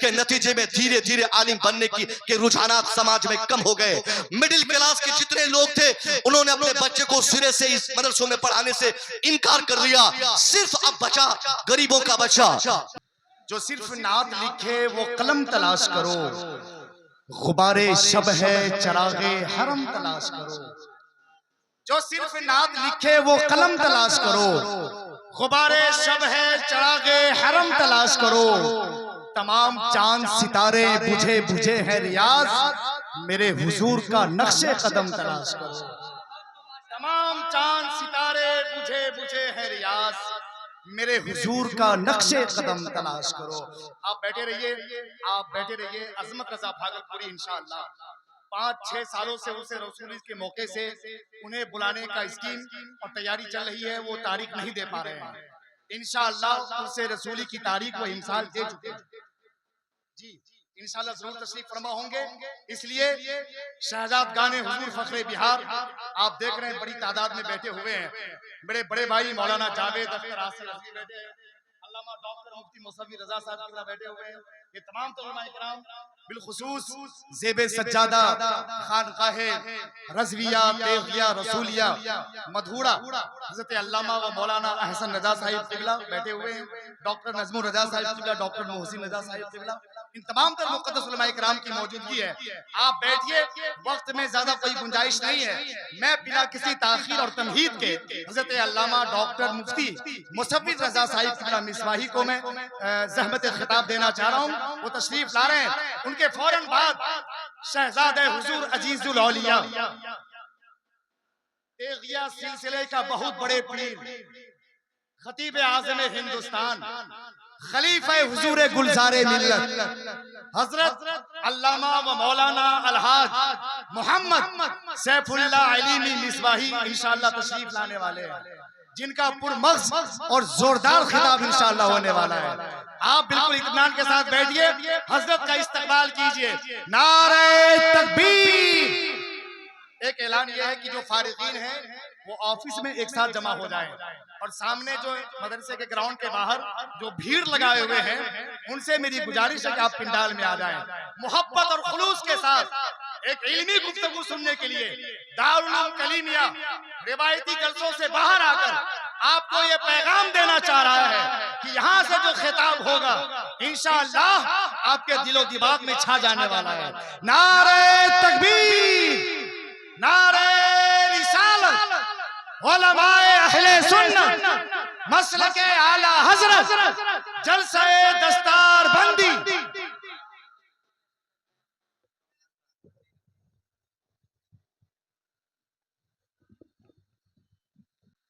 जिसके नतीजे में धीरे धीरे आलिम बनने के रुझानात समाज में कम हो गए। मिडिल क्लास के जितने लोग थे उन्होंने अपने बच्चे को सिरे से इस मदरसों में पढ़ाने से इनकार कर दिया। सिर्फ अब बचा गरीबों का बच्चा। जो सिर्फ नात लिखे वो कलम तलाश करो, गुबारे शब है चरागे हरम तलाश करो। जो सिर्फ नात लिखे वो कलम तलाश करो, गुबारे शब है चरागे हरम तलाश करो। तमाम चांद सितारे बुझे बुझे हैं रियाज, मेरे हुजूर का नक्शे कदम तलाश करो। तमाम चांद सितारे बुझे बुझे हैं रियाज, मेरे हुजूर का नक्शे कदम तलाश करो। आप बैठे रहिए। अजमत रजा भागलपुरी इंशाअल्लाह 5-6 सालों से उसे रसूली के मौके से उन्हें बुलाने का स्कीम और तैयारी चल रही है, वो तारीख नहीं दे पा रहे हैं। इंशाअल्लाह उसे रसूली की तारीख वो इमसाल दे चुके हैं जी। इंशाअल्लाह जरूर तशरीफ फरमा होंगे। इसलिए शहजाद गाने हुजूर फखरे बिहार आप देख रहे हैं बड़ी तादाद में बैठे हुए हैं। बड़े बड़े भाई मौलाना जावेद अख्तर आसिफ बैठे हैं, अल्लामा डॉक्टर मुफ्ती मुसव्वी रजा साहब बैठे हुए हैं। ये तमाम उलमा इकराम बिलखुसूस ज़ेबे सज्जादा खानकाहे रज़विया तेगिया रसूलिया मधुरा हज़रत अल्लामा व मौलाना अहसन रजा साहिब क़िबला बैठे हुए हैं। डॉक्टर नज़मुर रजा साहिब क़िबला, डॉक्टर मोहसिन रजा साहिब क़िबला, इन तमाम तर मुक़द्दस उलमा इकराम की मौजूदगी है। आप बैठिए, वक्त में ज्यादा कोई गुंजाइश नहीं है। मैं बिना किसी ताखीर और तमहीद के हज़रत अल्लामा डॉक्टर मुफ्ती मुसव्वी रजा साहिब क़िबला मिसबाही को मैं ज़हमत खिताब देना चाह रहा हूँ। वो तशरीफ ला रहे हैं। उनके फौरन बाद शहजादे हुजूर अजीजुल औलिया तेगिया सिलसिले का बहुत बड़े पीर खतीब आज़म हिंदुस्तान खलीफा हुजूर गुलज़ारे मिल्लत हजरत अल्लामा व मौलाना अलहाज मोहम्मद सैफुल्लाह अलीमी मिसबाही इंशाअल्लाह तशरीफ लाने वाले हैं, जिनका पुरमग़्ज़ और जोरदार खिताब इंशाअल्लाह होने वाला है। आप बिल्कुल इत्मीनान के साथ बैठिए, हजरत का इस्तकबाल कीजिए। नारे तकबीर। एक ऐलान यह है कि जो फारिगीन हैं वो ऑफिस में एक साथ जमा हो जाएं और सामने जो मदरसे के ग्राउंड के बाहर जो भीड़ लगाए हुए हैं उनसे मेरी गुजारिश है कि आप पिंडाल में आ जाएं। मोहब्बत और खुलूस के साथ एक इल्मी गुफ्तगू सुनने के लिए दारुल उलूम कलीमिया रिवायती जलसों से बाहर आकर आपको ये पैगाम देना चाह रहा है कि यहाँ से जो खिताब होगा इंशाअल्लाह आपके दिलो दिमाग में छा जाने वाला है। नारे तकबीर, नारे रिसालत, उलमाए अहले सुन्नत, मसलके आला हजरत, जलसे दस्तार बंदी।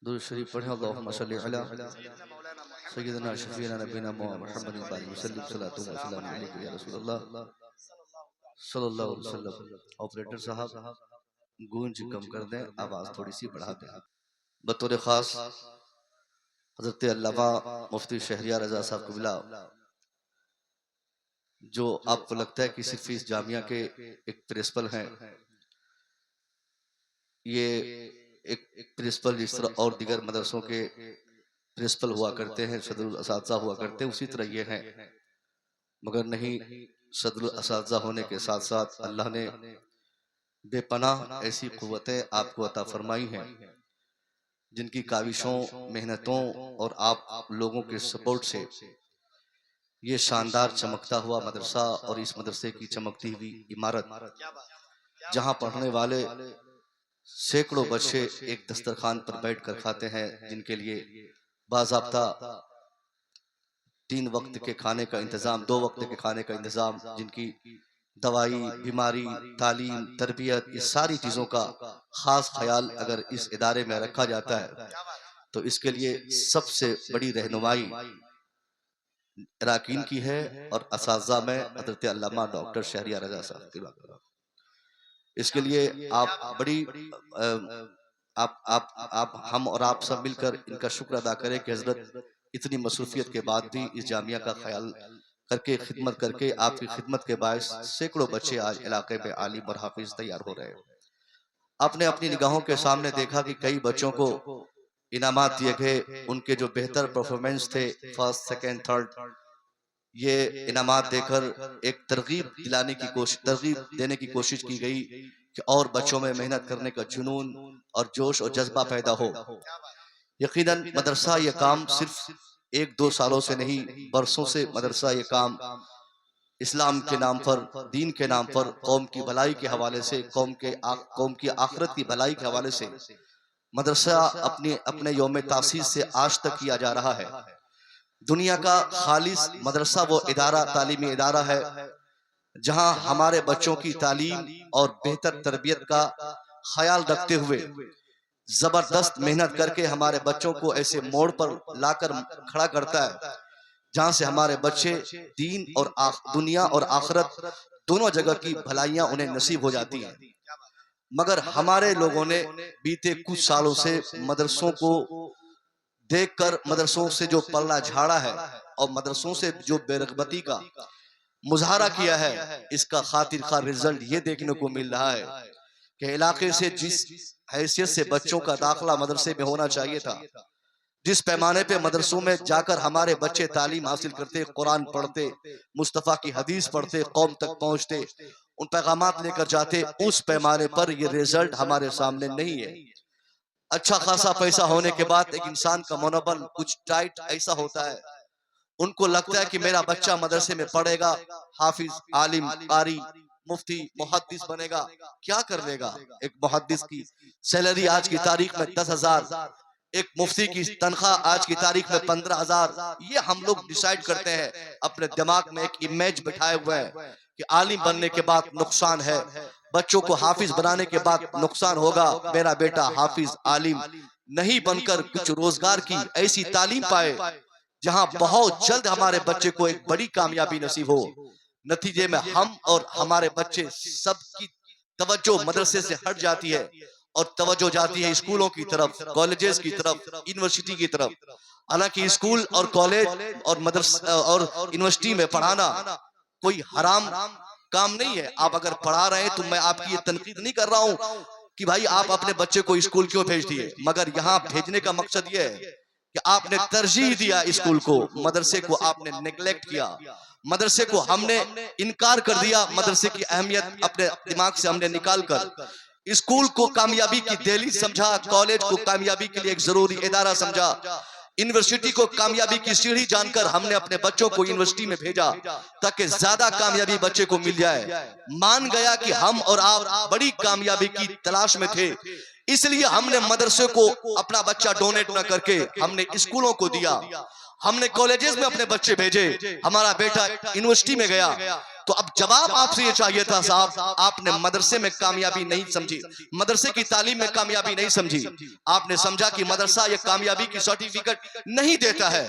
दुरूद शरीफ पढ़ें। अल्लाहुम्मा सल्ली अला सय्यिदना शफीना नबीना मुहम्मद सल्लल्लाहु अलैहि या रसूलल्लाह सल्लल्लाहु अलैहि वसल्लम। ऑपरेटर साहब गूंज कम कर दें, आवाज थोड़ी सी बढ़ा दें। बतौर खास हजरत अल्लामा मुफ्ती शहरियार रजा साहब क़िबला, जो आपको लगता है कि सिर्फ इस जामिया के एक प्रिंसिपल हैं, ये एक प्रिंसिपल जिस तरह और दिगर मदरसों के प्रिंसिपल हुआ करते हैं, सदरुल असातिज़ा हुआ करते हैं, उसी तरह ये हैं। मगर नहीं, सदरुल असातिज़ा होने के साथ साथ अल्लाह ने बेपनाह ऐसी क़ुव्वतें आपको अता फरमाई हैं, जिनकी काविशों, मेहनतों और आप लोगों के सपोर्ट से ये शानदार चमकता हुआ मदरसा और इस मदरसे की चमकती हुई इमारत, जहाँ पढ़ने वाले सैकड़ों बच्चे एक दस्तरखान पर बैठकर खाते हैं, जिनके लिए बाज़ाब्ता 3 वक्त के खाने का इंतज़ाम, 2 वक्त के खाने का इंतज़ाम, जिनकी दवाई, बीमारी, तालीम, तरबियत, इस सारी चीज़ों का ख़ास ख्याल अगर इस इदारे में रखा जाता है तो इसके लिए सबसे बड़ी रहनुमाई अराकीन की है और असातिज़ा में हज़रत अल्लामा डॉक्टर शहरियार रज़ा साहब। इसके लिए आप बड़ी आप हम और आप सब मिलकर इनका शुक्र अदा करें कि हजरत इतनी मसरूफियत के बाद भी इस जामिया का ख्याल करके, खिदमत करके, आपकी खिदमत के बायस सैकड़ों बच्चे आज इलाके में आलिम और हाफिज तैयार हो रहे हैं। आपने अपनी निगाहों के सामने देखा कि कई बच्चों को इनामात दिए गए, उनके जो बेहतर परफॉर्मेंस थे, फर्स्ट, सेकेंड, थर्ड, ये इनामात देकर एक तरगीब देने की कोशिश की गई कि और बच्चों में मेहनत करने का जुनून और जोश और जज्बा पैदा हो। यकीनन मदरसा ये काम सिर्फ एक दो सालों से नहीं, बरसों से मदरसा ये काम इस्लाम के नाम पर, दीन के नाम पर, कौम की भलाई के हवाले से, कौम की आखिरत की भलाई के हवाले से मदरसा अपने यौम तासीस से आज तक किया जा रहा है। दुनिया का खालिस मदरसा वो इदारा, तालीमी इदारा है जहां हमारे बच्चों की तालीम और बेहतर तरबियत का ख्याल रखते हुए जबरदस्त मेहनत करके हमारे बच्चों को ऐसे मोड़ पर लाकर खड़ा करता है जहां से हमारे बच्चे दीन और दुनिया और आखिरत दोनों जगह की भलाइयां उन्हें नसीब हो जाती हैं। मगर हमारे लोगों ने बीते कुछ सालों से मदरसों को देखकर, मदरसों से जो पल्ला झाड़ा है और मदरसों से जो बेरगबती का मुजाहरा किया है, इसका खातिर खा रिजल्ट ये देखने को मिल रहा है कि इलाके से जिस हैसियत से बच्चों का दाखिला मदरसे में होना चाहिए था, जिस पैमाने पे मदरसों में जाकर हमारे बच्चे तालीम हासिल करते, कुरान पढ़ते, मुस्तफ़ा की हदीस पढ़ते, कौम तक पहुंचते, उन पैगामात लेकर जाते, उस पैमाने पर ये रिजल्ट हमारे सामने नहीं है। अच्छा खासा पैसा होने के बाद एक इंसान का मनोबल कुछ टाइट ऐसा होता है, उनको लगता है कि मेरा बच्चा मदरसे में पढ़ेगा, हाफिज, आलिम, कारी, मुफ्ती, मुहद्दिस बनेगा। क्या कर लेगा? एक मुहद्दिस की सैलरी आज की तारीख में 10,000, एक मुफ्ती की तनख्वाह आज की तारीख में 15,000। ये हम लोग डिसाइड करते हैं, अपने दिमाग में एक इमेज बिठाए हुए हैं कि आलिम बनने के बाद नुकसान है, बच्चों को हाफिज बनाने के बाद नुकसान होगा, मेरा बेटा हाफिज, आलिम नहीं बनकर कुछ रोजगार की ऐसी तालीम पाए जहां बहुत जल्द हमारे बच्चे को एक बड़ी कामयाबी नसीब हो। नतीजे में हम और हमारे बच्चे सबकी तवज्जो मदरसे से हट जाती है और तवज्जो जाती है स्कूलों की तरफ, कॉलेजेस की तरफ, यूनिवर्सिटी की तरफ। हालांकि स्कूल और कॉलेज और मदरसा और यूनिवर्सिटी में पढ़ाना कोई हराम काम नहीं है। आप अगर पढ़ा रहे हैं तो मैं आपकी ये तनकीद नहीं कर रहा हूं कि भाई आप अपने बच्चे को स्कूल क्यों भेज दिए, मगर यहाँ भेजने का मकसद ये है कि आपने तरजीह दिया स्कूल को, मदरसे को आपने नेग्लेक्ट किया, मदरसे को हमने इनकार कर दिया, मदरसे की अहमियत अपने दिमाग से हमने निकाल कर स्कूल को कामयाबी की दहलीज समझा, कॉलेज को कामयाबी के लिए एक जरूरी इदारा समझा, यूनिवर्सिटी को कामयाबी की सीढ़ी जानकर हमने अपने बच्चों को यूनिवर्सिटी में भेजा ताकि ज्यादा कामयाबी बच्चे को मिल जाए। मान गया कि हम और आप बड़ी कामयाबी की तलाश में थे, इसलिए हमने मदरसे को अपना बच्चा डोनेट न करके हमने स्कूलों को दिया, हमने कॉलेजेस में अपने बच्चे भेजे, हमारा बेटा यूनिवर्सिटी में गया। तो अब जवाब आपसे ये चाहिए था साहब, आपने मदरसे में कामयाबी नहीं समझी, मदरसे की तालीम में कामयाबी नहीं समझी, आपने समझा कि मदरसा ये कामयाबी की सर्टिफिकेट नहीं देता है।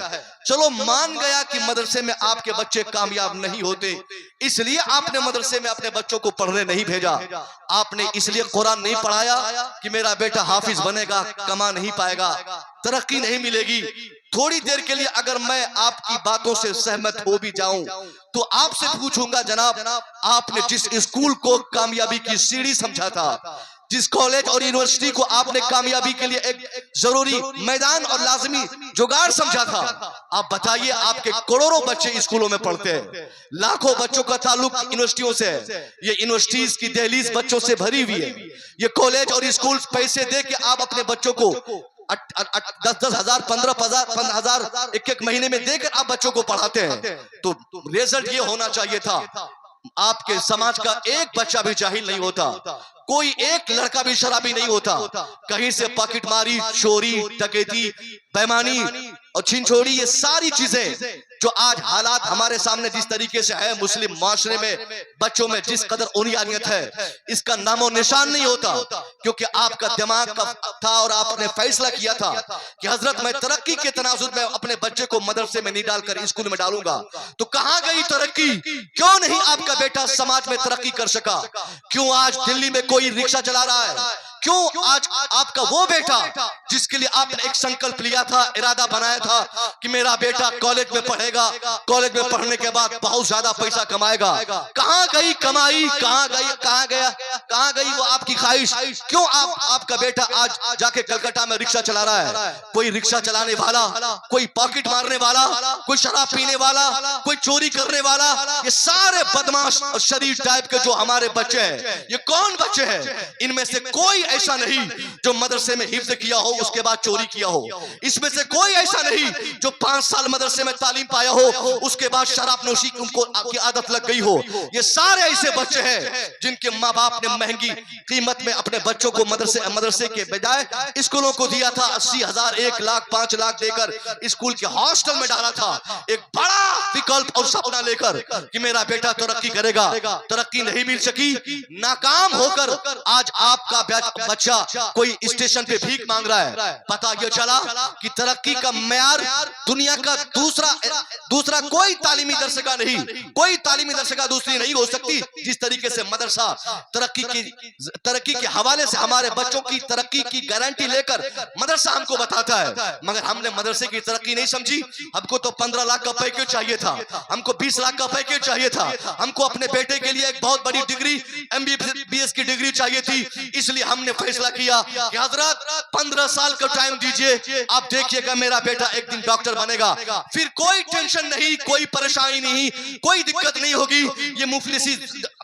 चलो मान गया कि मदरसे में आपके बच्चे कामयाब नहीं होते, इसलिए आपने मदरसे में अपने बच्चों को पढ़ने नहीं भेजा। आपने इसलिए कुरान नहीं पढ़ाया कि मेरा बेटा हाफिज बनेगा, कमा नहीं पाएगा, तरक्की नहीं मिलेगी। थोड़ी देर के लिए अगर मैं आपकी बातों से सहमत हो भी जाऊं तो आपसे पूछूंगा, जनाब आपने जिस स्कूल को कामयाबी की सीढ़ी समझा था, जिस कॉलेज और यूनिवर्सिटी को आपने कामयाबी के लिए एक जरूरी मैदान और लाजमी जुगाड़ समझा था, आप बताइए आपके करोड़ों बच्चे स्कूलों में पढ़ते हैं, लाखों बच्चों का ताल्लुक यूनिवर्सिटियों से है, ये यूनिवर्सिटीज की दहलीज बच्चों से भरी हुई है, ये कॉलेज और स्कूल पैसे दे के आप अपने बच्चों को 10-10 हजार, 15 हजार एक महीने में देकर आप बच्चों को पढ़ाते हैं। तो रिजल्ट ये होना चाहिए था, आपके समाज का एक बच्चा भी जाहिल नहीं होता, कोई एक लड़का भी शराबी नहीं होता, कहीं से पॉकेटमारी, चोरी, डकैती, बेईमानी और छिनछोड़ी, ये सारी चीजें जो आज हालात हमारे सामने जिस तरीके से है, मुस्लिम माशरे में बच्चों में जिस कदर उनियानियत है, इसका नामो निशान नहीं होता, क्योंकि आपका दिमाग का था और आपने फैसला किया था कि हजरत मैं तरक्की के तनाजुर में अपने बच्चे को मदरसे में नहीं डालकर स्कूल में डालूंगा। तो कहां गई तरक्की? क्यों नहीं आपका बेटा समाज में तरक्की कर सका? क्यों आज दिल्ली में कोई रिक्शा चला रहा है? क्यों आज आपका वो बेटा जिसके लिए आपने एक संकल्प लिया था, इरादा बनाया था कि मेरा बेटा कॉलेज में पढ़े पढ़ेगा, कॉलेज में पढ़ने के बाद बहुत ज्यादा पैसा कमाएगा। कहाँ गई कमाई, कहाँ गई वो आपकी ख्वाहिश? क्यों आपका बेटा आज जाके कलकत्ता में रिक्शा चला रहा है? कोई रिक्शा चलाने वाला, कोई पॉकेट मारने वाला, कोई शराब पीने वाला, कोई चोरी करने वाला, ये सारे बदमाश शरीफ टाइप के जो हमारे बच्चे हैं, ये कौन बच्चे हैं? इनमें से कोई ऐसा नहीं जो मदरसे में हिफ्ज किया हो उसके बाद चोरी किया हो। इसमें से कोई ऐसा नहीं जो 5 साल मदरसे में तालीम पाया हो उसके बाद शराब नोशी की आदत लग गई हो। ये सारे ऐसे बच्चे हैं जिनके माँ बाप ने महंगी कीमत में अपने बच्चों को मदरसे के बजाय स्कूलों को दिया था। 80,000, 1 लाख, 5 लाख देकर स्कूल के हॉस्टल में डाला था, एक बड़ा विकल्प और सपना लेकर कि मेरा बेटा तरक्की करेगा। तरक्की नहीं मिल सकी, नाकाम होकर आज आपका बच्चा कोई स्टेशन पे भीख मांग रहा है। पता ये चला कि तरक्की का मेयार दुनिया का दूसरा कोई तालीमी दरसगा नहीं, कोई तालीमी दरसगा दूसरी नहीं हो सकती जिस तरीके से मदरसा तरक्की के हवाले से हमारे बच्चों की तरक्की की गारंटी लेकर मदरसा हमको बताता है। मगर हमने मदरसे की तरक्की नहीं समझी। हमको तो 15 लाख का पैकेज चाहिए था, हमको 20 लाख का पैकेज चाहिए था, हमको अपने बेटे के लिए एक बहुत बड़ी डिग्री MBBS की डिग्री चाहिए थी। इसलिए हमने फैसला किया कि हजरत 15 साल का टाइम दीजिए, आप देखिएगा मेरा बेटा एक दिन डॉक्टर बनेगा। फिर कोई टेंशन नहीं, कोई परेशानी नहीं, कोई दिक्कत नहीं होगी, ये मुफलिसी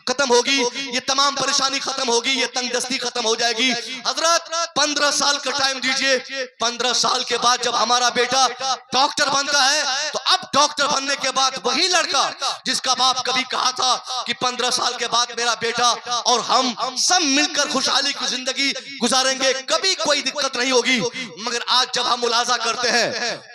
खत्म होगी, ये तमाम परेशानी खत्म होगी, ये तंगदस्ती खत्म हो जाएगी। हजरत 15 साल का टाइम दीजिए। 15 साल के बाद जब हमारा बेटा डॉक्टर बनता है तो अब डॉक्टर बनने के बाद वही लड़का जिसका बाप कभी कहा था कि 15 साल के बाद मेरा बेटा और हम सब मिलकर खुशहाली की जिंदगी गुजारेंगे, कभी कोई दिक्कत नहीं होगी। मगर आज जब हम मुलाजा करते हैं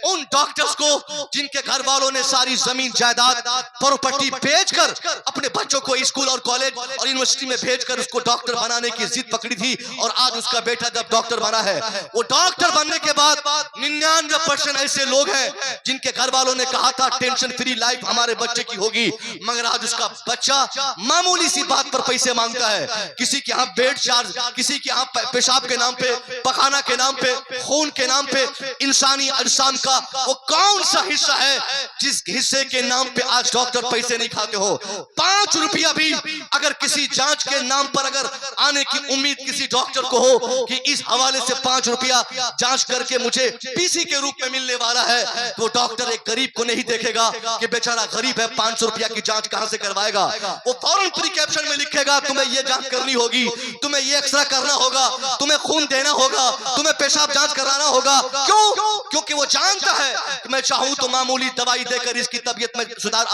उन डॉक्टर्स को जिनके घर वालों ने सारी जमीन जायदाद प्रॉपर्टी बेचकर अपने बच्चों को स्कूल और कॉलेज और यूनिवर्सिटी में भेजकर उसको डॉक्टर बनाने की जिद पकड़ी थी, और आज उसका बेटा जब डॉक्टर बना है, वो डॉक्टर बनने के बाद 99% ऐसे लोग हैं जिनके घर वालों ने कहा था टेंशन फ्री लाइफ हमारे बच्चे की होगी, मगर आज उसका बच्चा मामूली सी बात पर पैसे मांगता है। किसी के यहाँ बेड चार्ज, किसी के यहाँ पेशाब के नाम पे, पखाना के नाम पे, खून के नाम पे, इंसानी अजसाम का वो कौन सा हिस्सा है जिस हिस्से के नाम पे आज डॉक्टर पैसे नहीं खाते हो? 5 रुपया भी अगर किसी जांच के नाम पर अगर आने की उम्मीद किसी डॉक्टर को हो कि इस हवाले से 5 रुपया जांच करके मुझे पीसी के रूप में मिलने वाला है, तो डॉक्टर एक गरीब को नहीं देखेगा कि बेचारा गरीब है 500 रुपया की जांच कहां से करवाएगा। वो फौरन प्रिकॉशन में लिखेगा तुम्हें ये जांच करनी होगी, तुम्हें ये एक्सरे करना होगा, तुम्हें खून देना होगा, तुम्हें पेशाब जांच कराना होगा। क्यों? क्योंकि वो जानता है कि मैं चाहूं तो मामूली दवाई देकर इसकी तबीयत में सुधार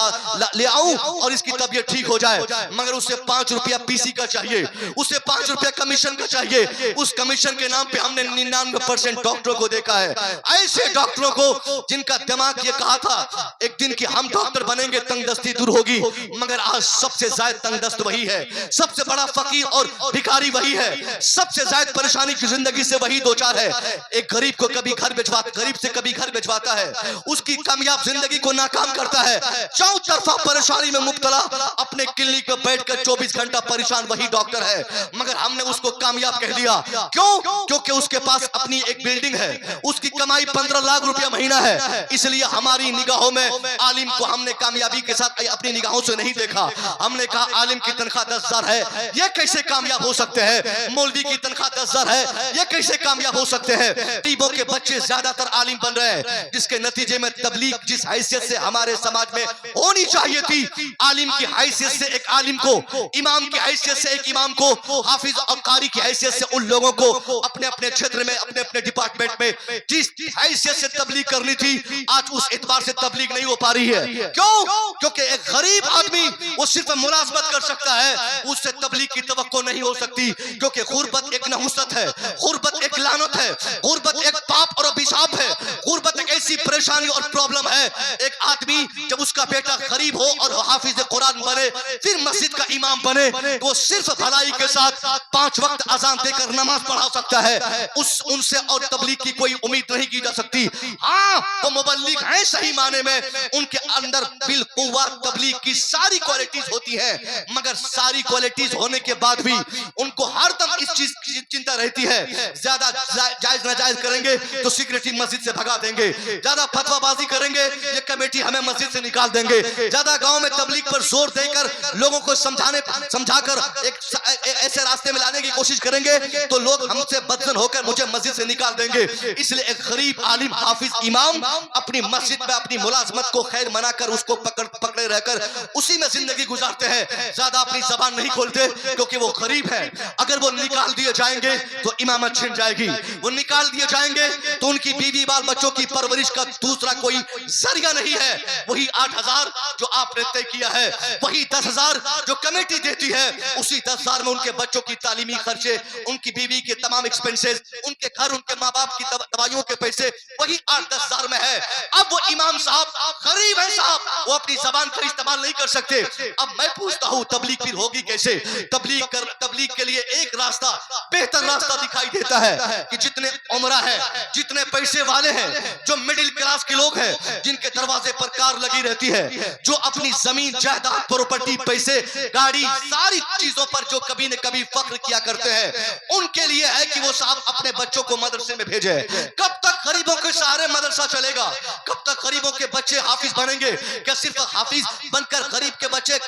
ले आऊं और इसकी तबीयत ठीक हो जाए, मगर उसे 5 रुपया पीसी का चाहिए, उसे 5 रुपया कमीशन का चाहिए। उस कमीशन के नाम पे हमने 99% डॉक्टरों को देखा है, ऐसे डॉक्टरों को जिनका दिमाग ये कहा था एक दिन कि हम डॉक्टर बनेंगे, तंगदस्ती दूर होगी, मगर आज सबसे ज्यादा तंगदस्त वही है, सबसे बड़ा फकीर और भिखारी वही है, सबसे ज्यादा परेशानी की जिंदगी से वही दो चार है। एक गरीब को कभी गरीब से कभी घर भिजवाता है, उसकी कामयाब जिंदगी को नाकाम करता है, चारों तरफा परेशानी में मुब्तला, अपने क्लिनिक में बैठकर 24 घंटा परेशान वही डॉक्टर है, मगर हमने उसको कामयाब कह दिया। क्यों? क्योंकि उसके पास अपनी एक बिल्डिंग है, उसकी कमाई 15 लाख रुपया महीना है। इसलिए हमारी निगाहों में आलिम को हमने कामयाबी के साथ अपनी निगाहों से नहीं देखा। हमने कहा आलिम की तनख्वाह 10,000 है, ये कैसे कामयाब हो सकते हैं? मौलवी की तनख्वाह 10,000 है, ये कैसे कामयाब हो सकते हैं? गरीबों के बच्चे ज्यादातर आलिम बन रहे हैं, जिसके नतीजे में तबलीग जिस हैसियत से हमारे समाज में होनी चाहिए थी, आलिम की हैसियत से एक आलिम को, इमाम की हैसियत से एक इमाम को, हाफिज और कारी की हैसियत से उन लोगों को अपने अपने क्षेत्र में, अपने अपने डिपार्टमेंट में जिस हैसियत से तबलीग करनी थी, आज उस एतबार से तबलीग नहीं हो पा रही है। क्यों? क्योंकि एक गरीब आदमी वो सिर्फ मुलाजमत कर सकता है, उससे तबलीग की तवक्को नहीं हो सकती, क्योंकि गुर्बत एक नहुसत है, गुर्बत एक लानत है, गुर्बत एक पाप और अभिशाप है, गुर्बत एक ऐसी परेशानी और प्रॉब्लम है। एक आदमी जब उसका बेटा गरीब हो और हाफिज कुरान बने फिर मस्जिद का इमाम बने, तो वो सिर्फ भलाई के साथ 5 वक्त अजान देकर नमाज पढ़ा सकता है। उनसे और तबलीग की कोई उम्मीद नहीं की जा सकती। हाँ, वो मुबल्लिग हैं सही माने में, उनके अंदर बिल्कुव्वा तबलीग की सारी क्वालिटीज होती है, मगर सारी क्वालिटीज होने के बाद भी उनको हरदम इस चीज की चिंता रहती है, ज्यादा जायज नाजायज करेंगे तो सिक्योरिटी मस्जिद से भगा देंगे, ज्यादा फतवाबाजी करेंगे ये कमेटी हमें मस्जिद से निकाल देंगे, ज्यादा गांव में तबलीग पर जोर देकर लोगों को समझाकर एक ऐसे रास्ते में लाने की कोशिश करेंगे तो लोग हमसे बदजन होकर मुझे मस्जिद से निकाल देंगे। इसलिए एक गरीब आलिम हाफिज इमाम अपनी मस्जिद में अपनी मुलाजमत को खैर मनाकर उसको पकड़े रहकर उसी में जिंदगी गुजारते हैं, ज्यादा अपनी जबान नहीं खोलते, क्योंकि वो गरीब है। अगर वो निकाल दिए जाएंगे तो इमामत छिन जाएगी, वो निकाल दिए जाएंगे तो उनकी बीवी बाल बच्चों की परवरिश का दूसरा कोई जरिया नहीं है। वही 8,000 जो आपने तय किया है, वही 10,000 जो कमेटी देती है, उसी 10,000 में उनके बच्चों की तालीमी खर्चे, उनकी बीवी के तमाम एक्सपेंसेस, उनके घर, उनके माँ बाप की दवाइयों के पैसे वही 8-10 हजार में है। अब वो इमाम साहब गरीब है साहब, वो अपनी जबान का इस्तेमाल नहीं कर सकते। अब मैं पूछता हूँ तबलीग फिर होगी कैसे? तबलीग के लिए एक रास्ता, बेहतर रास्ता दिखाई देता है कि जितने उमरा है, जितने पैसे वाले हैं, जो मिडिल क्लास के लोग हैं, जिनके दरवाजे पर कार लगी रहती है, जो अपनी जमीन जायदाद प्रॉपर्टी पैसे गाड़ी सारी चीजों पर जो कभी न कभी फख्र किया करते हैं, उनके लिए है कि वो साहब अपने बच्चों को मदरसे में भेजे। कब तक गरीबों के सहारे मदरसा चलेगा? कब तक गरीबों के बच्चे हाफिज बनेंगे? क्या सिर्फ हाफिज बनकर गरीब के बच्चे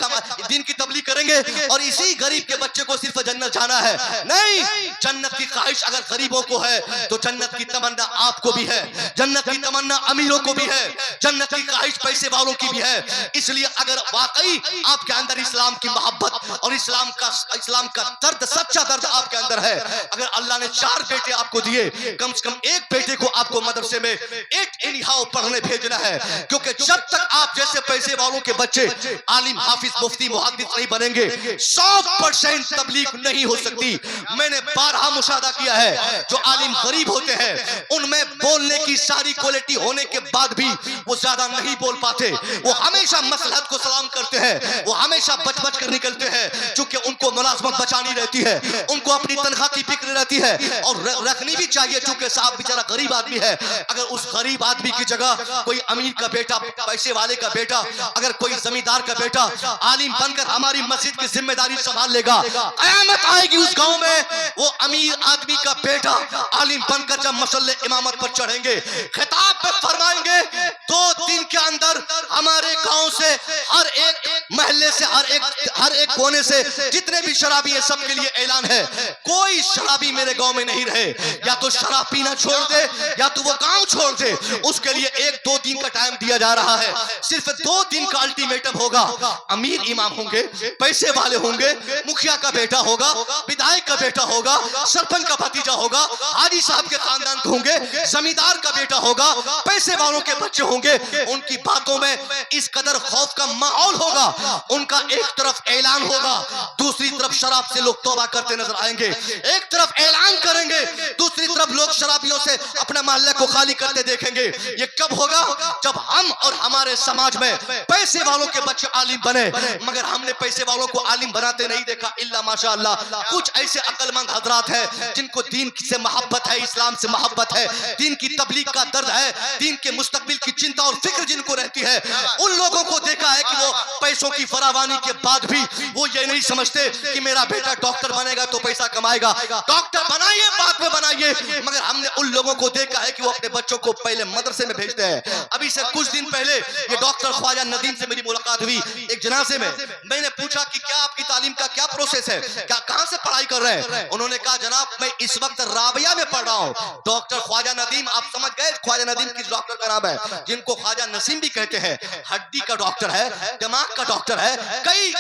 दिन की तबलीग करेंगे और इसी गरीब के बच्चे को सिर्फ जन्नत जाना है? नहीं, जन्नत की ख्वाहिश अगर गरीबों को है तो जन्नत की तमन्ना आपको भी है, जन्नत की तमन्ना अमीरों को भी है, जन्नत की ख्वाहिश पैसे वालों की भी है। इसलिए अगर वाकई आपके अंदर इस्लाम की मोहब्बत और इस्लाम का दर्द, सच्चा दर्द आपके अंदर है, अगर अल्लाह ने 4 बेटे आपको दिए, कम से कम एक बेटे को आपको मदरसे में एनिहाउ पढ़ने भेजना है, क्योंकि जब तक आप जैसे पैसे वालों के बच्चे आलिम हाफिज मुफ्ती मुहद्दिस नहीं बनेंगे 100% तबलीग नहीं हो सकती। मैंने 12 मुशाहदा किया है, जो आलिम गरीब होते हैं उनमें बोलने की सारी क्वालिटी होने के बाद भी वो ज्यादा नहीं बोल पाते, वो हमेशा मसलहत को सलाम करते हैं, वो हमेशा बच बच कर निकलते हैं, क्योंकि उनको मुलाजमत बचानी रहती है, उनको अपनी तनख्वाह की फिक्र रहती है और रखनी भी चाहिए, क्योंकि साहब बेचारा गरीब आदमी है। अगर उस गरीब आदमी की जगह कोई अमीर का बेटा, पैसे वाले का बेटा, अगर कोई जमींदार का बेटा आलिम बनकर हमारी मस्जिद की जिम्मेदारी संभाल लेगा, कयामत आएगी उस गांव में, वो अमीर आदमी का बेटा आलिम बनकर जब मसल्ले इमामत पर चढ़ेंगे, खिताब में फरमाएंगे 2 दिन के अंदर हमारे गांव से हर एक महल्ले से हर एक कोने से जितने भी शराबी है सबके लिए ऐलान है, कोई शराबी मेरे गांव में नहीं रहे, या तो शराब पीना छोड़ दे या तो वो गांव छोड़ दे। उसके लिए 1-2 दिन का टाइम दिया जा रहा है, सिर्फ 2 दिन का अल्टीमेटम होगा। अमीर इमाम होंगे, पैसे वाले होंगे, मुखिया का बेटा होगा, विधायक का बेटा होगा, सरपंच का भतीजा होगा, हाजी साहब के खानदान के होंगे, जमींदार का बेटा होगा, पैसे वालों के बच्चे होंगे, उनकी बातों में इस कदर खौफ का माहौल होगा, उनका एक तरफ ऐलान होगा, दूसरी तरफ शराब से लोग तौबा करते नजर आएंगे, एक तरफ ऐलान करेंगे, दूसरी तरफ लोग शराबियों से अपने मोहल्ले को खाली करते देखेंगे। ये कब होगा? जब हम और हमारे समाज में पैसे वालों के बच्चे आलिम बने, मगर हमने पैसे वालों को आलिम बनाते नहीं देखा, इल्ला माशाअल्लाह। कुछ ऐसे अक्लमंद हजरात हैं जिनको दीन से मोहब्बत है, इस्लाम से मोहब्बत है, दीन की तबलीग का दर्द है, दीन के मुस्तकबिल की चिंता और फिक्र जिनको रहती है, उन लोगों को देखा है कि वो पैसों की फरावानी के बाद भी वो ये नहीं समझते कि मेरा बेटा डॉक्टर बनेगा तो पैसा कमाएगा। डॉक्टर बनाइए, बाद में बनाइए, मगर हमने उन लोगों को देखा है कि वो अपने बच्चों को पहले मदरसे में भेजते हैं। अभी से कुछ दिन पहले ये डॉक्टर ख्वाजा नदीम से मेरी मुलाकात हुई एक जनाजे में। मैंने पूछा कि क्या आपकी तालीम का क्या प्रोसेस है, क्या कहां से पढ़ाई कर रहे हैं? उन्होंने कहा जनाब मैं इस वक्त राबिया में पढ़ रहा हूं। डॉक्टर ख्वाजा नदीम, आप समझ गए ख्वाजा नदीम किस डॉक्टर का नाम है, जिनको ख्वाजा नसीम भी कहते हैं। हड्डी का डॉक्टर है, दिमाग का डॉक्टर है, कई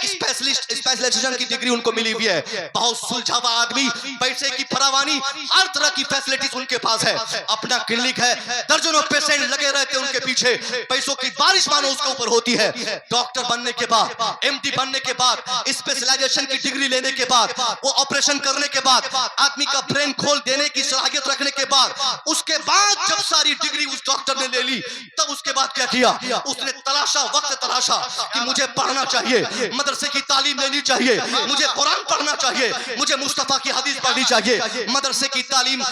स्पेशलाइजेशन की डिग्री उनको मिली हुई है, बहुत सुलझावा आदमी, पैसे की फरावानी, हर तरह की फैसिलिटीज उनके पास है, अपना क्लिनिक है, दर्जनों पेशेंट लगे रहते हैं उनके पीछे, पैसों की बारिश मानो उसके ऊपर होती है। डॉक्टर बनने के बाद, एमडी बनने के बाद, स्पेशलाइजेशन की डिग्री लेने के बाद, वो ऑपरेशन करने के बाद, आदमी का ब्रेन खोल देने की सलाहियत रखने के बाद, उसके बाद जब सारी डिग्री उस डॉक्टर ने ले ली, तब उसके बाद क्या किया, उसने तलाशा, वक्त तलाशा कि मुझे पढ़ना चाहिए, मदरसे की तालीम लेनी चाहिए, मुझे कुरान पढ़ना चाहिए, मुझे मुस्तफा की हदीस पढ़नी चाहिए। मदरसे की तालीम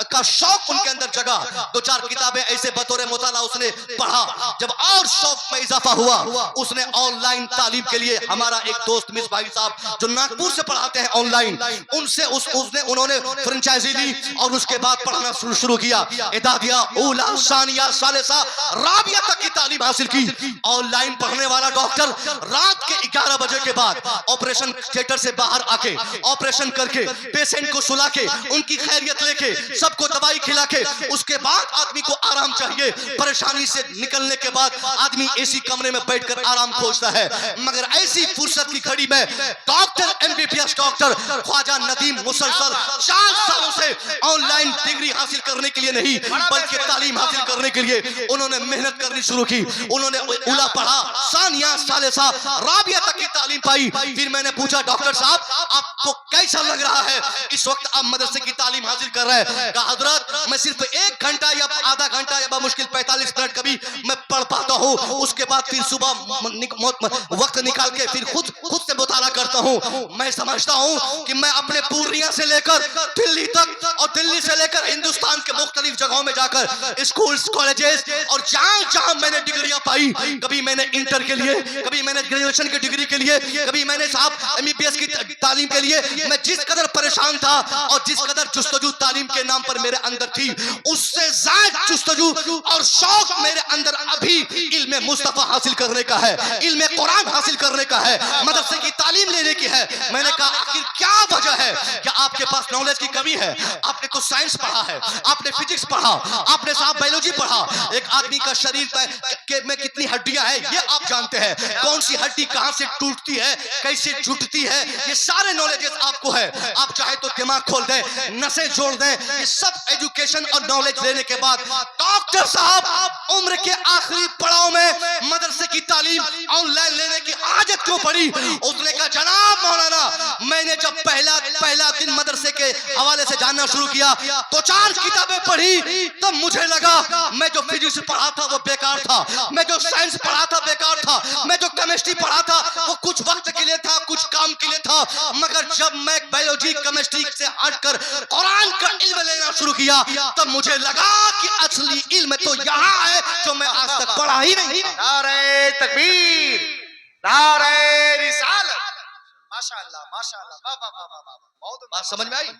का शौक उनके अंदर जगा, दो चार किताबें ऐसे बतौर मुताला उसने पढ़ा। जब और शौक में इजाफा हुआ, उसने ऑनलाइन तालीम के लिए, हमारा एक दोस्त मिस भाई साहब जो नागपुर से पढ़ाते हैं ऑनलाइन, उनसे उन्होंने फ्रेंचाइजी ली और उसके बाद पढ़ाना शुरू किया। इदादिया, ऊला, सानिया, सालिसा, राबिया तक की तालीम हासिल की। ऑनलाइन पढ़ने वाला डॉक्टर रात के 11 बजे के बाद ऑपरेशन थिएटर से बाहर आके ऑपरेशन करके पेशेंट को सुला के उनकी खैरियत लेके सबको दवाई खिला के उसके बाद आदमी को आराम चाहिए। परेशानी से निकलने के बाद आदमी एसी कमरे में बैठकर आराम खोजता है, मगर ऐसी फुर्सत की घड़ी में doctor MBBS doctor Khwaja Nadeem मुसलसल 4 सालों से ऑनलाइन डिग्री हासिल करने के लिए नहीं बल्कि तालीम हासिल करने के लिए उन्होंने मेहनत करनी शुरू की। उन्होंने उला पढ़ा, सानिया, सालिसा, राबिया तक की तालीम पाई। फिर मैंने पूछा, डॉक्टर साहब आपको कैसा लग रहा है इस वक्त आप मदरसे की तालीम हासिल कर रहे हैं? कहा, हजरत मैं सिर्फ 1 घंटा या आधा घंटा या मुश्किल 45 मिनट कभी मैं पढ़ पाता हूँ, उसके बाद फिर सुबह वक्त निकाल के फिर खुद से मुताला करता हूँ। मैं समझता हूँ कि मैं अपने पूर्णिया से लेकर दिल्ली तक और दिल्ली से लेकर हिंदुस्तान के मुख्तलिफ जगहों में जाकर स्कूल्स, कॉलेजेस और जहां मैंने डिग्रियां पाई, कभी मैंने इंटर के लिए, कभी मैंने ग्रेजुएशन की डिग्री के लिए, कभी मैंने साहब एमबीबीएस की तालीम के लिए, मैं जिस कदर परेशान था और जिस कदर जुस्तजू तालीम के नाम पर मेरे अंदर थी, उससे ज्यादा जुस्तजू और शौक मेरे अंदर अभी इल्म मुस्तफा हासिल करने का है, इल्म कुरान हासिल करने का है, मदरसे की तालीम लेने की है। मैंने कहा, आखिर क्या वजह है? क्या आपके पास नॉलेज की कमी है? आपने तो साइंस पढ़ा है, आपने फिजिक्स पढ़ा, आपने साहब बायोलॉजी पढ़ा, एक आदमी का शरीर में कितनी हड्डियां हैं ये आप जानते हैं, कौन सी हड्डी कहां से टूटती है, कैसे जुटती है, ये सारे नॉलेजेस आपको है। आप चाहे तो दिमाग खोल दें, नसें जोड़ दें, ये सब एजुकेशन और नॉलेज लेने के बाद डॉक्टर साहब उम्र के आखिरी पड़ाव में मदरसे की तालीम ऑनलाइन लेने की आदत क्यों पड़ी? उसने कहा, जनाब मौलाना, मैंने जब पहला दिन मदरसे के हवाले से जानना शुरू किया तो 4 किताबें पढ़ी, तब मुझे लगा मैं जो फिजिक्स पढ़ा था वो बेकार था, मैं जो साइंस पढ़ा था बेकार था, मैं जो केमिस्ट्री पढ़ा था वो कुछ वक्त के लिए था, कुछ काम के लिए था, मगर जब मैं बायोलॉजी केमिस्ट्री से हटकर कुरान का इल्म लेना शुरू किया तब मुझे लगा कि असली इल्म तो यहाँ है जो मैं आज तक पढ़ा ही नहीं। नारे तकबीर, नारे रिसालत, माशाअल्लाह माशाअल्लाह, वाह वाह वाह वाह, बहुत बात समझ में आई?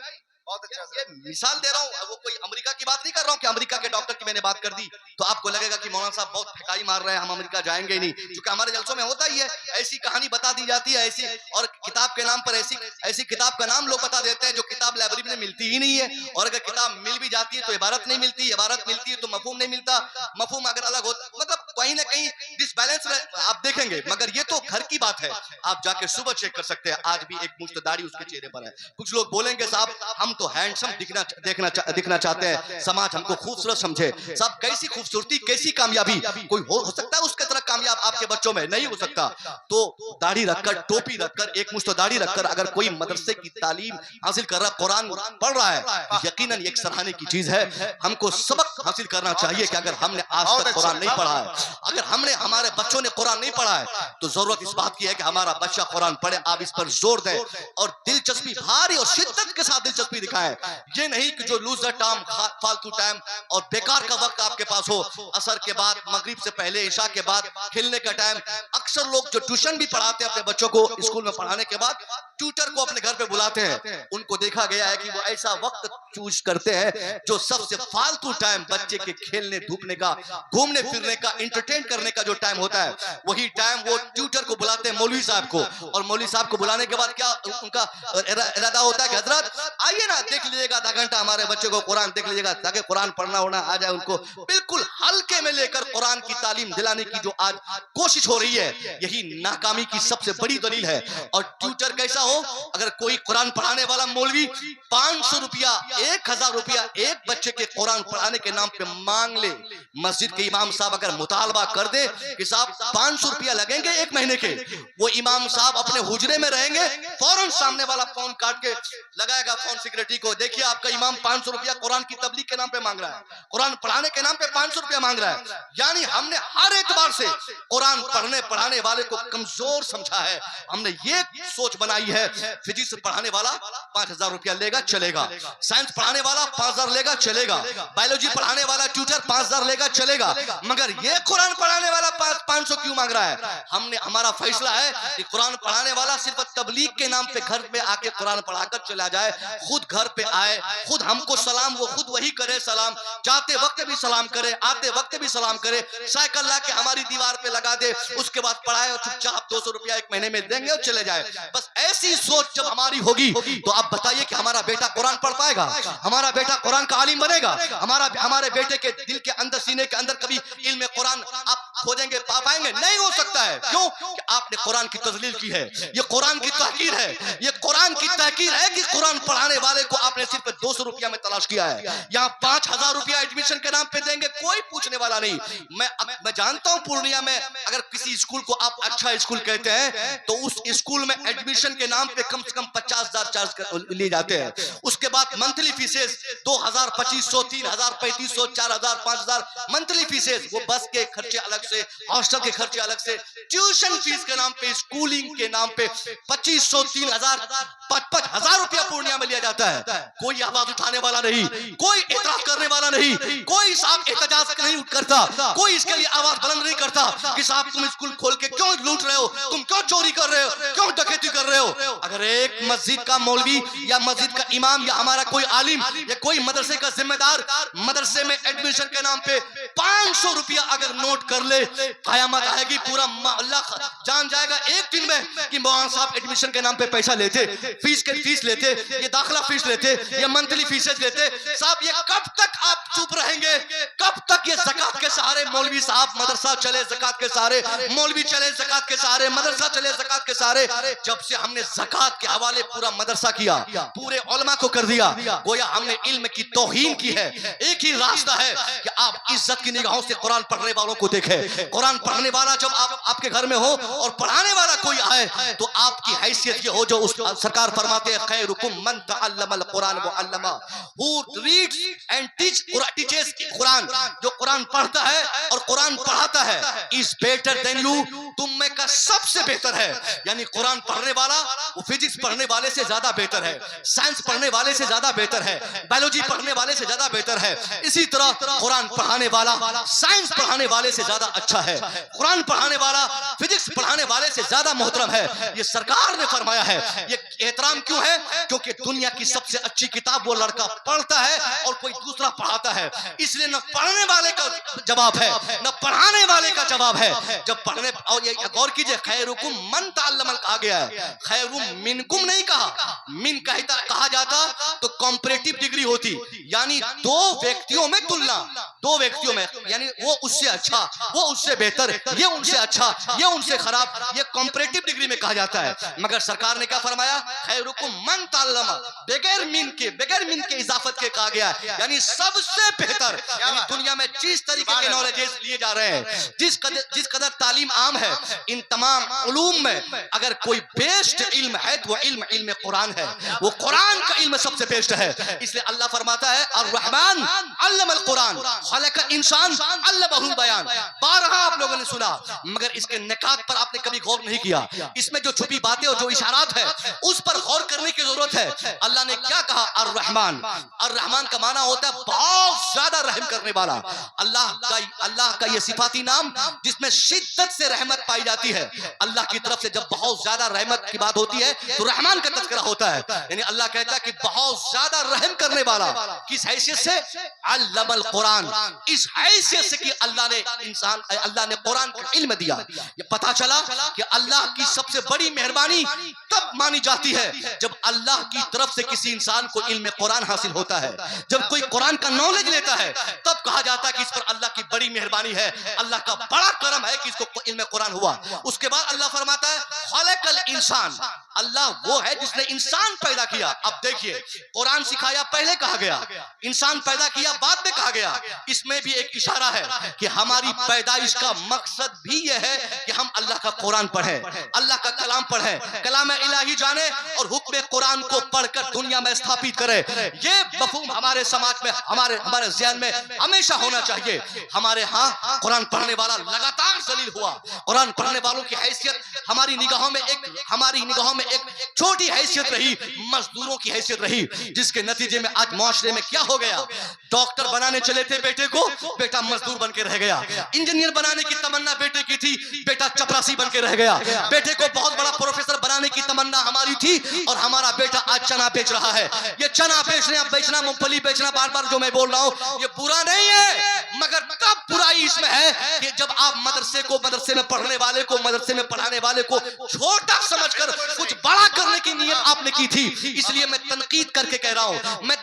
बहुत अच्छा। ये मिसाल दे रहा हूँ, वो कोई अमेरिका की बात नहीं कर रहा हूँ कि अमेरिका के डॉक्टर की मैंने बात कर दी तो आपको लगेगा कि मौलाना साहब बहुत फेकाई मार रहे हैं, हम अमेरिका जाएंगे ही नहीं, क्योंकि हमारे जलसों में होता ही है, ऐसी कहानी बता दी जाती है, ऐसी और किताब के नाम पर ऐसी किताब का नाम लोग बता देते हैं जो किताब लाइब्रेरी में मिलती ही नहीं है, और अगर किताब मिल भी जाती है तो इबारत नहीं मिलती, इबारत मिलती है तो मफहूम नहीं मिलता, मफहूम अगर अलग होता, मतलब कहीं ना कहीं डिसबैलेंस आप देखेंगे। मगर ये तो घर की बात है, आप जाके सुबह चेक कर सकते हैं, आज भी एक मुश्त दाढ़ी उसके चेहरे पर है। कुछ लोग बोलेंगे साहब हम तो हैंडसम दिखना चाहते हैं, समाज हमको खूबसूरत समझे। साहब कैसी खूबसूरती, कैसी कामयाबी कोई हो सकता है उसके तरह कामयाब आपके बच्चों में? नहीं हो सकता। तो दाढ़ी रखकर, टोपी रखकर, एक मुश्त दाढ़ी रखकर अगर कोई मदरसे की तालीम हासिल कर रहा, कुरान पढ़ रहा है, यकीनन एक सराहने की चीज है। हमको सबक हासिल करना चाहिए कि अगर हमने आज तक कुरान नहीं पढ़ा है, अगर हमने हमारे बच्चों ने कुरान नहीं पढ़ा है तो जरूरत इस बात की है कि हमारा बच्चा कुरान पढ़े। आप इस पर जोर दें और दिलचस्पी, भारी और शिद्दत के साथ दिलचस्पी दिखाएं। ये नहीं कि जो लूजर टाइम, फालतू टाइम और बेकार का वक्त आपके पास हो, असर के बाद, मगरिब से पहले, इशा के बाद, खेलने का टाइम। अक्सर लोग जो ट्यूशन भी पढ़ाते हैं अपने बच्चों को स्कूल में पढ़ाने के बाद ट्यूटर को अपने घर पे बुलाते हैं, उनको देखा गया है कि वो ऐसा वक्त चूज करते हैं जो सबसे फालतू टाइम बच्चे के खेलने धूपने का, घूमने फिरने का, एंटरटेन करने का जो टाइम होता है वही टाइम वो ट्यूटर को बुलाते हैं मौलवी साहब को, और मौलवी साहब को बुलाने के बाद क्या उनका इरादा होता है कि हजरत आइए ना देख लीजिएगा आधा घंटा हमारे बच्चे को कुरान देख लीजिएगा ताकि कुरान पढ़ना होना आ जाए उनको। बिल्कुल हल्के में लेकर कुरान की तालीम दिलाने की जो आज कोशिश हो रही है यही नाकामी की सबसे बड़ी दलील है। और ट्यूटर कैसा हो, अगर कोई कुरान पढ़ाने वाला मौलवी 500 रुपया 1000 रुपया एक बच्चे के कुरान पढ़ाने के नाम पे मांग ले, मस्जिद के इमाम साहब अगर मुतालबा कर दे कि साहब 500 रुपया लगेंगे एक महीने के, वो इमाम साहब अपने हुजरे में रहेंगे, फौरन सामने वाला फोन काट के लगाएगा फोन सिक्योरिटी को, देखिए आपका इमाम 500 रुपया कुरान की तबलीग के नाम पे मांग रहा है, कुरान पढ़ाने के नाम पे 500 रुपया मांग रहा है। यानी हमने हर एतबार से कुरान पढ़ने पढ़ाने वाले को कमजोर समझा है। हमने ये सोच बनाई है फिजिक्स पढ़ाने वाला 5000 रुपया लेगा चलेगा, साइंस पढ़ाने वाला 5000 लेगा चलेगा, बायोलॉजी पढ़ाने वाला ट्यूटर 5000 लेगा चलेगा, मगर ये कुरान पढ़ाने वाला 500 क्यों मांग रहा है? हमने हमारा फैसला है कि कुरान पढ़ाने वाला सिर्फ तबलीग के नाम पे घर पे आके कुरान पढ़ाकर चला जाए, खुद घर पे आए, खुद हमको सलाम वो खुद वही करे, सलाम जाते वक्त भी सलाम करे, आते वक्त भी सलाम करे, साइकिल ला के हमारी दीवार पे लगा दे, उसके बाद पढ़ाए और चुपचाप 200 रुपया एक महीने में देंगे और चले जाए। बस ऐसी सोच जब हमारी होगी तो आप बताइए कि हमारा बेटा कुरान पढ़ पाएगा, हमारा बेटा कुरान का आलिम बनेगा, हमारे बेटे के दिल के अंदर सीने के अंदर कभी इल्म कुरान आप खोजेंगे पा पाएंगे? नहीं हो सकता है। क्यों? कि आपने कुरान की तजलील की है, ये कुरान की तहकीर है, ये कुरान की तहकीर है कि कुरान पढ़ाने वाले को आपने सिर्फ 200 रुपया में तलाश किया है। यहाँ 5000 रुपया एडमिशन के नाम पे देंगे, कोई पूछने वाला नहीं। मैं जानता हूँ पूर्णिया में अगर किसी स्कूल को आप अच्छा स्कूल कहते हैं तो उस स्कूल में एडमिशन के नाम पे कम से कम 50,000 चार्ज लिए जाते हैं। उसके बाद मंथली फीसेस 2000, 2500, 3000, 3500, 4000, 5000 मंथली फीसेस, वो बस के खर्चे अलग से, हॉस्टल के खर्चे अलग से, ट्यूशन फीस के नाम पे, स्कूलिंग के नाम पे 2500, 3000, 5000 रुपया पूर्णिया में लिया जाता है। कोई आवाज उठाने वाला नहीं, कोई एतराज करने वाला नहीं, कोई साहब एहतजाज नहीं करता, कोई इसके लिए आवाज बुलंद नहीं करता कि साहब तुम स्कूल खोल के क्यों लूट रहे हो, तुम क्यों चोरी कर रहे हो, क्यों डकैती कर रहे हो। अगर एक मस्जिद का मौलवी या मस्जिद का इमाम या हमारा कोई आलिम या कोई मदरसे का जिम्मेदार मदरसे में एडमिशन के नाम पे 500 रुपया अगर नोट कर ले, कयामत आएगी, पूरा मोहल्ला जान जाएगा एक दिन में कि मौलाना साहब एडमिशन के नाम पे पैसा लेते, फीस लेते, ये दाखिला फीस लेते, ये मंथली फीसेज लेते। साहब ये कब तक आप चुप रहेंगे? कब तक ये ज़कात के सहारे मौलवी साहब मदरसा चले, ज़कात के सहारे मौलवी चले, ज़कात के सहारे मदरसा चले, ज़कात के सहारे? जब से हमने ज़कात के हवाले पूरा मदरसा किया, पूरे उलमा को कर दिया, गोया हमने इल्म की तौहीन की है। एक ही रास्ता है कि आप इज्जत की निगाहों से कुरान पढ़ने वालों को देखें। कुरान पढ़ने वाला जब आपके घर में हो और पढ़ाने वाला कोई आए तो आपकी हैसियत ये हो जो उस सरकार फरमाते हैं खैरुकुम मन तअल्लमल कुरान व अल्लमा, who reads and teaches Quran, जो कुरान पढ़ता है और कुरान पढ़ाता है, इज बेटर देन यू, तुम में का सबसे बेहतर है। यानी कुरान पढ़ने वाला वो फिजिक्स पढ़ने वाले से ज्यादा बेहतर है, साइंस पढ़ने वाले से ज्यादा बेहतर है, बायोलॉजी पढ़ने वाले से ज्यादा बेहतर है। इसी तरह कुरान पढ़ाने वाला साइंस पढ़ाने वाले से ज्यादा अच्छा है, कुरान पढ़ाने वाला फिजिक्स पढ़ाने वाले से ज्यादा मोहतरम है। ये सरकार ने फरमाया है। ये एहतराम क्यों है? क्योंकि दुनिया की सबसे अच्छी किताब वो लड़का पढ़ता है और कोई दूसरा पढ़ाता है, इसलिए न पढ़ने वाले का जवाब है न पढ़ाने वाले का जवाब है। जब पढ़ने, और ये गौर कीजिए, खैरुकुम मन तअल्लमल कहा गया है, खैरुम मिनकुम नहीं कहा। मिन कहा जाता तो कॉम्परेटिव डिग्री होती, यानी दो व्यक्तियों में तुलना, दो व्यक्तियों में, यानी वो उससे अच्छा, वो उससे बेहतर, ये उनसे अच्छा, ये उनसे खराब, ये कॉम्परेटिव डिग्री में कहा जाता है। मगर सरकार ने क्या फरमाया? खैरुकुम मन तअल्लमा, बगैर मिन के इजाफत के कहा गया, यानी सबसे बेहतर। यानी दुनिया में जिस तरीके के नॉलेजेस लिए जा रहे हैं, जिस कदर तालीम आम है, इन तमाम उलूम में अगर कोई बेस्ट इल्म है तो वो इल्म कुरान है, वो कुरान का इल्म सबसे बेस्ट है। इसलिए अल्लाह फरमाता है अर्रहमान अल्लमल कुरान खलकल इंसान अल्लमहुल बयान। बारहा आप लोगों ने सुना, मगर इसके निकात पर आपने कभी गौर नहीं किया। इसमें जो छुपी बातें और जो इशारात है, उस उस पर गौर करने की जरूरत है। अल्लाह ने क्या कहा? अर्रहमान। अर्रहमान का माना होता है बहुत ज्यादा रहम करने वाला। अल्लाह का ये सिफाती नाम जिसमें शिद्दत से रहमत पाई जाती है। अल्लाह की तरफ से जब बहुत ज्यादा रहमत की बात होती है तो रहमान का तज़किरा होता है, यानी अल्लाह कहता है कि बहुत ज्यादा रहम करने वाला। किस हैसियत से? अल्लमल कुरान, इस हैसियत से कि अल्लाह ने कुरान का इल्म दिया। ये पता चला कि अल्लाह की सबसे बड़ी मेहरबानी तब मानी जाती है जब अल्लाह की तरफ से किसी इंसान को इल्म कुरान हासिल होता है। जब कोई कुरान का नॉलेज लेता है तब कहा जाता है कि इस पर अल्लाह की बड़ी मेहरबानी है, अल्लाह का बड़ा करम है कि इसको इल्म कुरान हुआ। उसके बाद अल्लाह फरमाता है खलकल इंसान, अल्लाह वो है जिसने इंसान पैदा किया। अब देखिए, कुरान सिखाया पहले कहा गया, इंसान पैदा किया बाद में कहा गया। इसमें भी एक इशारा है कि हमारी पैदाइश का मकसद भी यह है कि हम अल्लाह का कुरान पढ़ें, अल्लाह का कलाम पढ़ें, कलाम इलाही जाने और हुक्म कुरान को पढ़कर दुनिया में स्थापित करें। ये मफहूम हमारे समाज में, हमारे ज़हन में हमेशा होना चाहिए। हमारे यहाँ कुरान पढ़ने वाला लगातार जलील हुआ। कुरान पढ़ने वालों की हैसियत हमारी निगाहों में एक छोटी हैसियत रही, मजदूरों की हैसियत रही, जिसके नतीजे में आज मुआशरे में क्या हो गया? डॉक्टर बनाने चले थे बेटे को, बेटा मजदूर बन के रह गया। इंजीनियर बनाने की तमन्ना बेटे की थी, बेटा चपरासी बन के रह गया। बेटे को बहुत बड़ा प्रोफेसर बनाने की तमन्ना हमारी थी और हमारा बेटा आज चना बेच रहा है। ये चना बेचना, मूंगफली बेचना, बार बार जो मैं बोल रहा हूँ ये बुरा नहीं है, मगर तब बुराई इसमें है कि जब आप मदरसे में पढ़ने वाले को, मदरसे में पढ़ाने वाले को छोटा समझकर कुछ बड़ा करने की नीयत आपने की थी। इसलिए मैं तनकीद करके कह रहा हूँ, मैं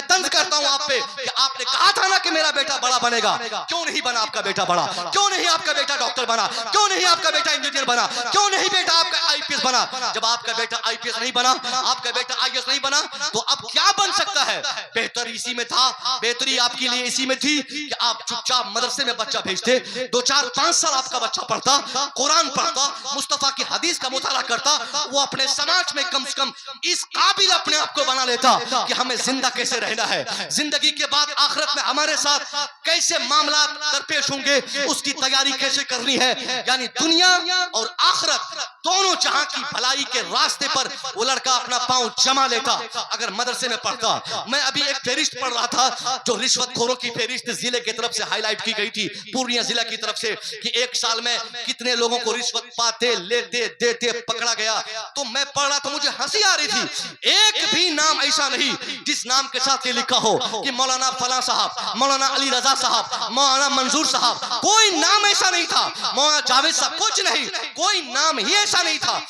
तंज करता हूँ आप पे कि आपने कहा था ना कि मेरा बेटा बड़ा बनेगा, क्यों नहीं बना आपका बेटा बड़ा? क्यों नहीं आपका बेटा डॉक्टर बना? क्यों नहीं आपका बेटा इंजीनियर बना? क्यों नहीं बेटा आपका आईपीएस बना? जब आपका बेटा आईपीएस नहीं बना, आपका बेटा आईएएस नहीं बना, तो अब क्या बन सकता है? बेहतर इसी में था, बेहतरी आपके लिए इसी में थी कि आप चुपचाप मदरसे में बच्चा भेजते, 2-4-5 साल आपका बच्चा पढ़ता, कुरान पढ़ता, मुस्तफा की हदीस का मुताला करता, वो अपने समाज में कम से कम इस काबिल अपने आप को बना लेता कि हमें जिंदा कैसे रहना है, जिंदगी के बाद आखिरत में हमारे साथ कैसे मामला दरपेश होंगे, उसकी तैयारी कैसे करनी है। यानी दुनिया और आखिरत दोनों जहां की भलाई के रास्ते पर वो लड़का अपना पांव जमा लेता अगर मदरसे में पढ़ता। मैं अभी एक फेरिस्त पढ़ रहा था जो रिश्वतखोरों की फेरिस्त जिले की तरफ से हाईलाइट की गई थी, पूर्णिया जिला की तरफ से, कि एक साल में कितने लोगों को रिश्वत पाते, लेते, देते पकड़ा गया। तो मैं पढ़ रहा था, मुझे हंसी आ रही थी। एक भी नाम ऐसा नहीं जिस नाम के साथ ये लिखा हो कि मौलाना फला साहब, मौलाना अली रजा साहब, मौलाना मंजूर साहब, कोई नाम ऐसा नहीं था। मौलाना जावेद साहब, कुछ नहीं, कोई नाम ही ऐसा नहीं था।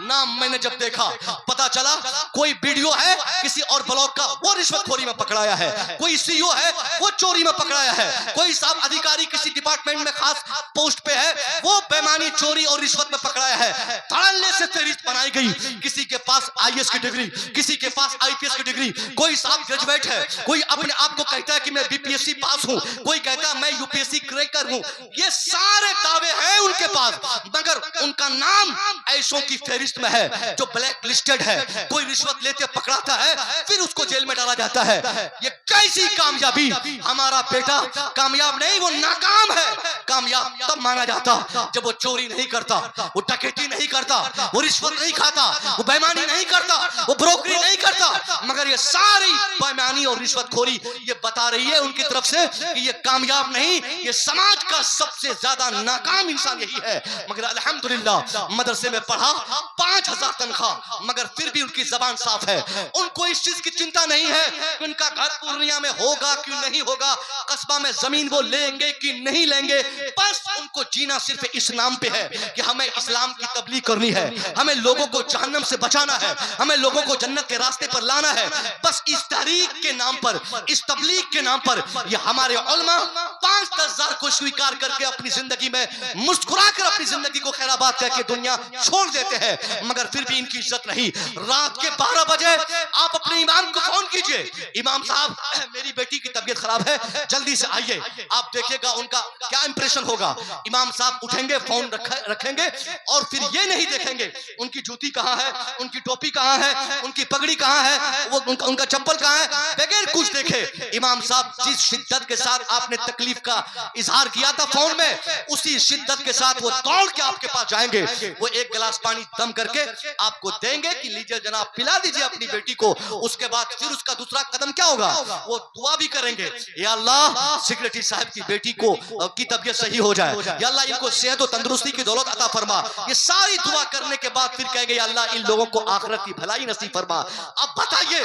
नाम मैंने जब देखा पता चला कोई वीडियो है किसी और ब्लॉक का, वो रिश्वतखोरी में पकड़ाया है, कोई सीईओ है वो चोरी में पकड़ाया है, कोई साहब अधिकारी किसी डिपार्टमेंट में खास पोस्ट पे है वो बेईमानी, चोरी और रिश्वत में पकड़ाया है। धड़ल्ले से फेरिस्त बनाई गई, किसी के पास आईएएस की डिग्री, किसी के पास आईपीएस की डिग्री, कोई साहब ग्रेजुएट है, कोई अपने आप को कहता है कि मैं बीपीएससी पास हूं, कोई कहता है मैं यूपीएससी क्रैकर हूं। ये सारे दावे हैं उनके पास, मगर उनका नाम ऐसों की फेरिस्त में है जो ब्लैक लिस्टेड है। कोई रिश्वत लेते पकड़ाता है फिर उसको जेल में डाला जाता है। ये कैसी कामयाबी? हमारा बेटा कामयाब नहीं, वो नाकाम है। कामयाब तब माना जाता जब वो चोरी नहीं करता, वो डकैती नहीं करता, वो रिश्वत नहीं खाता, वो बेईमानी नहीं करता, वो ब्रोकरी नहीं करता। मगर ये सारी बेईमानी और रिश्वतखोरी ये बता रही है उनकी तरफ से कि ये कामयाब नहीं, ये समाज का सबसे ज्यादा नाकाम इंसान यही है। मगर अल्हम्दुलिल्लाह मदरसे में पढ़ा, 5000 तनख्वाह, मगर फिर भी उनकी जबान साफ है। उनको इस चीज की चिंता नहीं है कि उनका घर पूर्णिया में होगा कि नहीं होगा, कस्बा में जमीन वो लेंगे कि नहीं लेंगे। बस उनको जीना सिर्फ इस नाम पे है कि हमें इस्लाम की तबलीग करनी है, हमें लोगों को जहन्नम से बचाना है, हमें लोगों को जन्नत के रास्ते पर लाना है। बस इस तहरीक के नाम पर, इस तबलीग के नाम पर ये हमारे उलमा 5-10 हजार को स्वीकार करके अपनी जिंदगी में मुस्कुरा कर अपनी जिंदगी को खैराबाद करके दुनिया छोड़ देते हैं। मगर फिर भी इनकी इज्जत नहीं। रात के 12 बजे आप अपने इमाम को फोन कीजिए, इमाम साहब मेरी बेटी की तबीयत खराब है, जल्दी से आइए। आप देखिएगा उनका क्या इंप्रेशन होगा। इमाम साहब उठेंगे, फोन रखेंगे और फिर ये नहीं देखेंगे उनकी जूती कहाँ है, उनकी टोपी कहाँ है, उनकी पगड़ी कहाँ है, वो उनका चप्पल कहाँ है, बगैर कुछ देखे इमाम साहब जिस शिद्दत के साथ आपने तकलीफ का इजहार किया था फोन में, उसी शिद्दत के साथ वो दौड़ के आपके पास जाएंगे। वो एक गिलास पानी दम करके करके आपको देंगे कि लीजिए जनाब पिला दीजिए अपनी बेटी को। उसके बाद फिर उसका दूसरा कदम क्या होगा, वो दुआ भी करेंगे, या अल्लाह सेक्रेटरी साहब की बेटी को की तबीयत सही हो जाए, या अल्लाह इनको सेहत और तंदुरुस्ती की दौलत अता फरमा। ये सारी दुआ करने के बाद फिर कहेंगे या अल्लाह इन लोगों को आखिरत की भलाई नसीब फरमा। अब बताइए,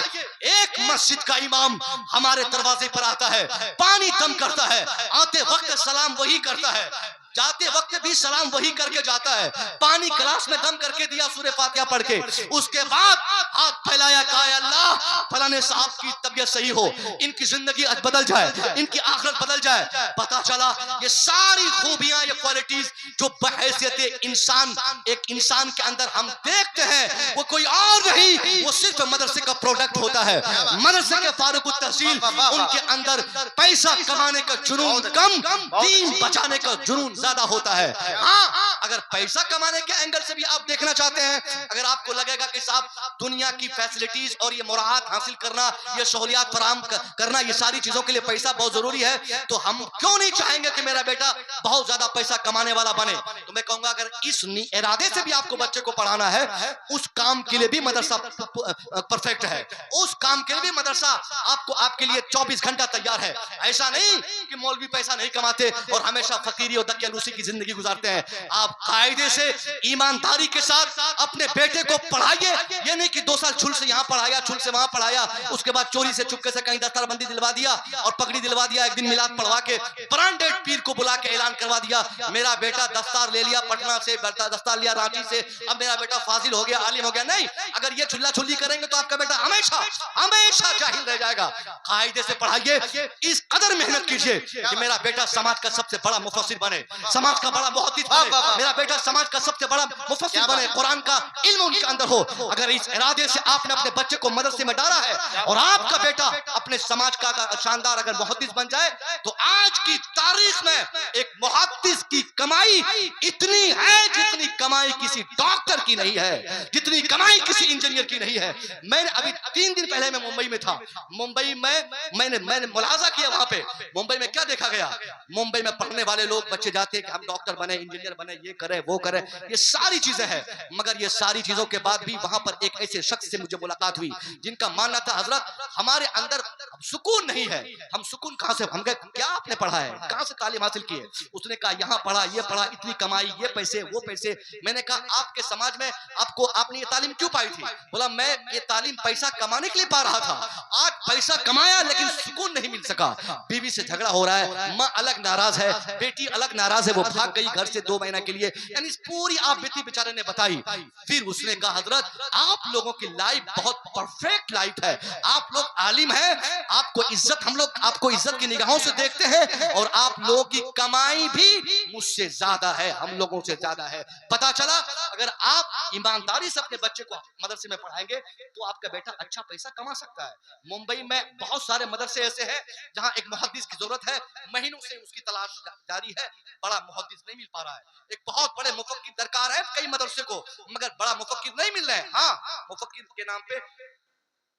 एक मस्जिद का इमाम हमारे दरवाजे पर आता है, पानी दम करता है, आते वक्त सलाम वही करता है, जाते वक्त भी सलाम वही करके जाता है, पानी गिलास में दम करके दिया सूरह फातिहा पढ़ के, उसके बाद हाथ फैलाया, कहा अल्लाह फलाने साहब की तबीयत सही हो, इनकी जिंदगी आज बदल जाए, इनकी आखिरत बदल जाए। पता चला ये सारी खूबियां, ये क्वालिटीज जो बहैसियत इंसान, एक इंसान के अंदर हम देखते हैं, वो कोई और नहीं, वो सिर्फ मदरसे का प्रोडक्ट होता है। मदरसे के फारूक तहसील, उनके अंदर पैसा कमाने का जुनून कम, दीन बचाने का जुनून ज्यादा होता है। हाँ, अगर पैसा कमाने के एंगल से भी आप देखना चाहते हैं, अगर आपको लगेगा कि साहब दुनिया की फैसिलिटीज और ये मुराहत हासिल करना, ये सहूलियात फराहम करना, ये सारी चीजों के लिए पैसा बहुत जरूरी है, तो हम क्यों नहीं चाहेंगे कि मेरा बेटा बहुत ज्यादा पैसा कमाने वाला बने। तो मैं कहूंगा अगर इस इरादे से भी आपको बच्चे को पढ़ाना है, उस काम के लिए भी मदरसा परफेक्ट है, उस काम के लिए भी मदरसा आपको आपके लिए 24 घंटा तैयार है। ऐसा नहीं कि मौलवी पैसा नहीं कमाते और हमेशा फकीरी और दकियानूसी की जिंदगी गुजारते हैं। आप कायदे से ईमानदारी के साथ अपने बेटे को पढ़ाइए। ये नहीं कि 2 साल छुल से यहाँ पढ़ाया, छुल से वहां पढ़ाया, उसके बाद चोरी से चुपके से कहीं दस्तारबंदी दिलवा दिया और पगड़ी दिलवा दिया, एक दिन मिलाद पढ़वा के ब्रांडेड पीर को बुला के ऐलान करवा दिया, मेरा बेटा दस्तार ले लिया पटना से, दस्तार लिया रांची से, अब मेरा बेटा फाजिल हो गया, आलिम हो गया। नहीं, अगर ये चुल्ला छुल्ली करेंगे तो आपका बेटा हमेशा हमेशा जाहिल रह जाएगा। कायदे से पढ़ाइए, इस कदर मेहनत कीजिए कि मेरा बेटा समाज का सबसे बड़ा मुफस्सिर बने, समाज का बड़ा मुहद्दिस बने, मेरा बेटा समाज का सबसे बड़ा मुफस्सिर बने, कुरान का इल्म उनके अंदर हो। अगर इस इरादे से आपने अपने बच्चे को मदरसे में डाला है और आपका बेटा अपने समाज का शानदार अगर मुहद्दिस बन जाए, तो आज की तारीख में एक मुहद्दिस की कमाई इतनी है जितनी कमाई किसी डॉक्टर की नहीं है, जितनी कमाई किसी इंजीनियर की नहीं है। मैंने अभी 3 दिन पहले मैं मुंबई में था, मुंबई में मैंने मुलाजा किया, वहां पे मुंबई में क्या देखा गया, मुंबई में पढ़ने वाले लोग बच्चे जाते हैं कि हम डॉक्टर बने, इंजीनियर बने, ये करे वो करे, ये सारी चीजें हैं, मगर ये सारी चीजों के बाद भी वहां पर एक ऐसे शख्स से मुझे मुलाकात हुई जिनका मानना था हजरत हमारे अंदर सुकून नहीं है। हम सुकून कहां से, हम कहे क्या आपने पढ़ा है, कहां से तालीम हासिल की है? उसने कहा यहाँ पढ़ा, ये पढ़ा, इतनी कमाई, ये पैसे वो पैसे। मैंने कहा आपके समाज में आपने ये तालीम क्यों पाई थी? बोला मैं ये तालीम पैसा कमाने के लिए पा रहा था, आज पैसा कमाया लेकिन सुकून नहीं मिल सका, बीवी से झगड़ा हो रहा है, माँ अलग नाराज है, बेटी अलग नाराज है, वो भाग गई घर से 2 महीना के लिए। यानी पूरी आप बीती बेचारे ने बताई। फिर उसने कहा हजरत आप लोगों की लाइफ बहुत परफेक्ट लाइफ है, आप लोग आलिम हैं, आपको इज्जत, हम लोग आपको इज्जत की निगाहों से देखते हैं और आप लोगों की कमाई भी मुझसे ज्यादा है, हम लोगों से ज्यादा है। पता चला अगर आप ईमानदारी से अपने बच्चे को मदरसे में पढ़ाएंगे तो आपका बेटा अच्छा पैसा कमा सकता है। मुंबई में बहुत सारे मदरसे ऐसे हैं जहां एक मुहद्दिस की जरूरत है, महीनों से उसकी तलाश जारी है, बड़ा मुहद्दिस नहीं मिल पा रहा है। एक बहुत बड़े मुफक्किर दरकार है कई मदरसे को, मगर बड़ा मुफक्किर नहीं मिल रहे हैं। हाँ, मुफक्किर के नाम पे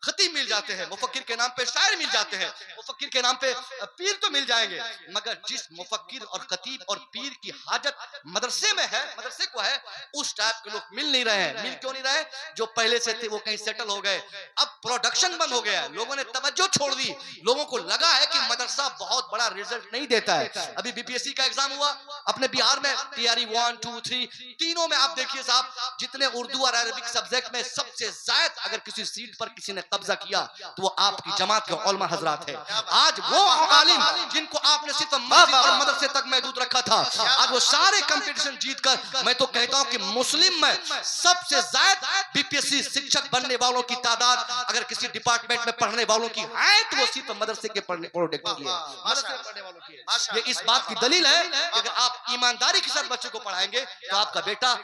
खतीब मिल जाते हैं, मुफक्किर के नाम पे शायर मिल जाते हैं, मुफक्किर के नाम पे पीर तो मिल जाएंगे, मगर जिस मुफक्किर और खतीब और पीर की हाजत मदरसे में है, मदरसे को है, उस टाइप के लोग मिल नहीं रहे हैं। मिल क्यों नहीं रहे? जो पहले से थे वो कहीं सेटल हो गए, अब प्रोडक्शन बंद हो गया है, लोगों ने तवज्जो छोड़ दी, लोगों को लगा है कि मदरसा बहुत बड़ा रिजल्ट नहीं देता है। अभी बीपीएससी का एग्जाम हुआ अपने बिहार में, तैयारी 1, 2, 3 तीनों में आप देखिए साहब, जितने उर्दू और अरबिक सब्जेक्ट में सबसे ज्यादा अगर किसी सीट पर किसी ने कब्जा किया तो वो आपकी जमात के उलमा हजरात है। आज वो आलिम जिनको आपने सिर्फ मस्जिद और मदरसे तक महदूद रखा था, आज वो सारे कंपटीशन जीतकर, मैं तो कहता हूं कि मुस्लिम में सबसे ज्यादा बीपीएससी शिक्षक बनने वालों की तादाद अगर किसी डिपार्टमेंट में पढ़ने वालों की है तो वो सिर्फ मदरसे के प्रोडक्ट की है, मदरसे में पढ़ने वालों की है। ये इस बात की दलील है कि अगर आप ईमानदारी के साथ बच्चे को पढ़ाएंगे तो आपका बेटा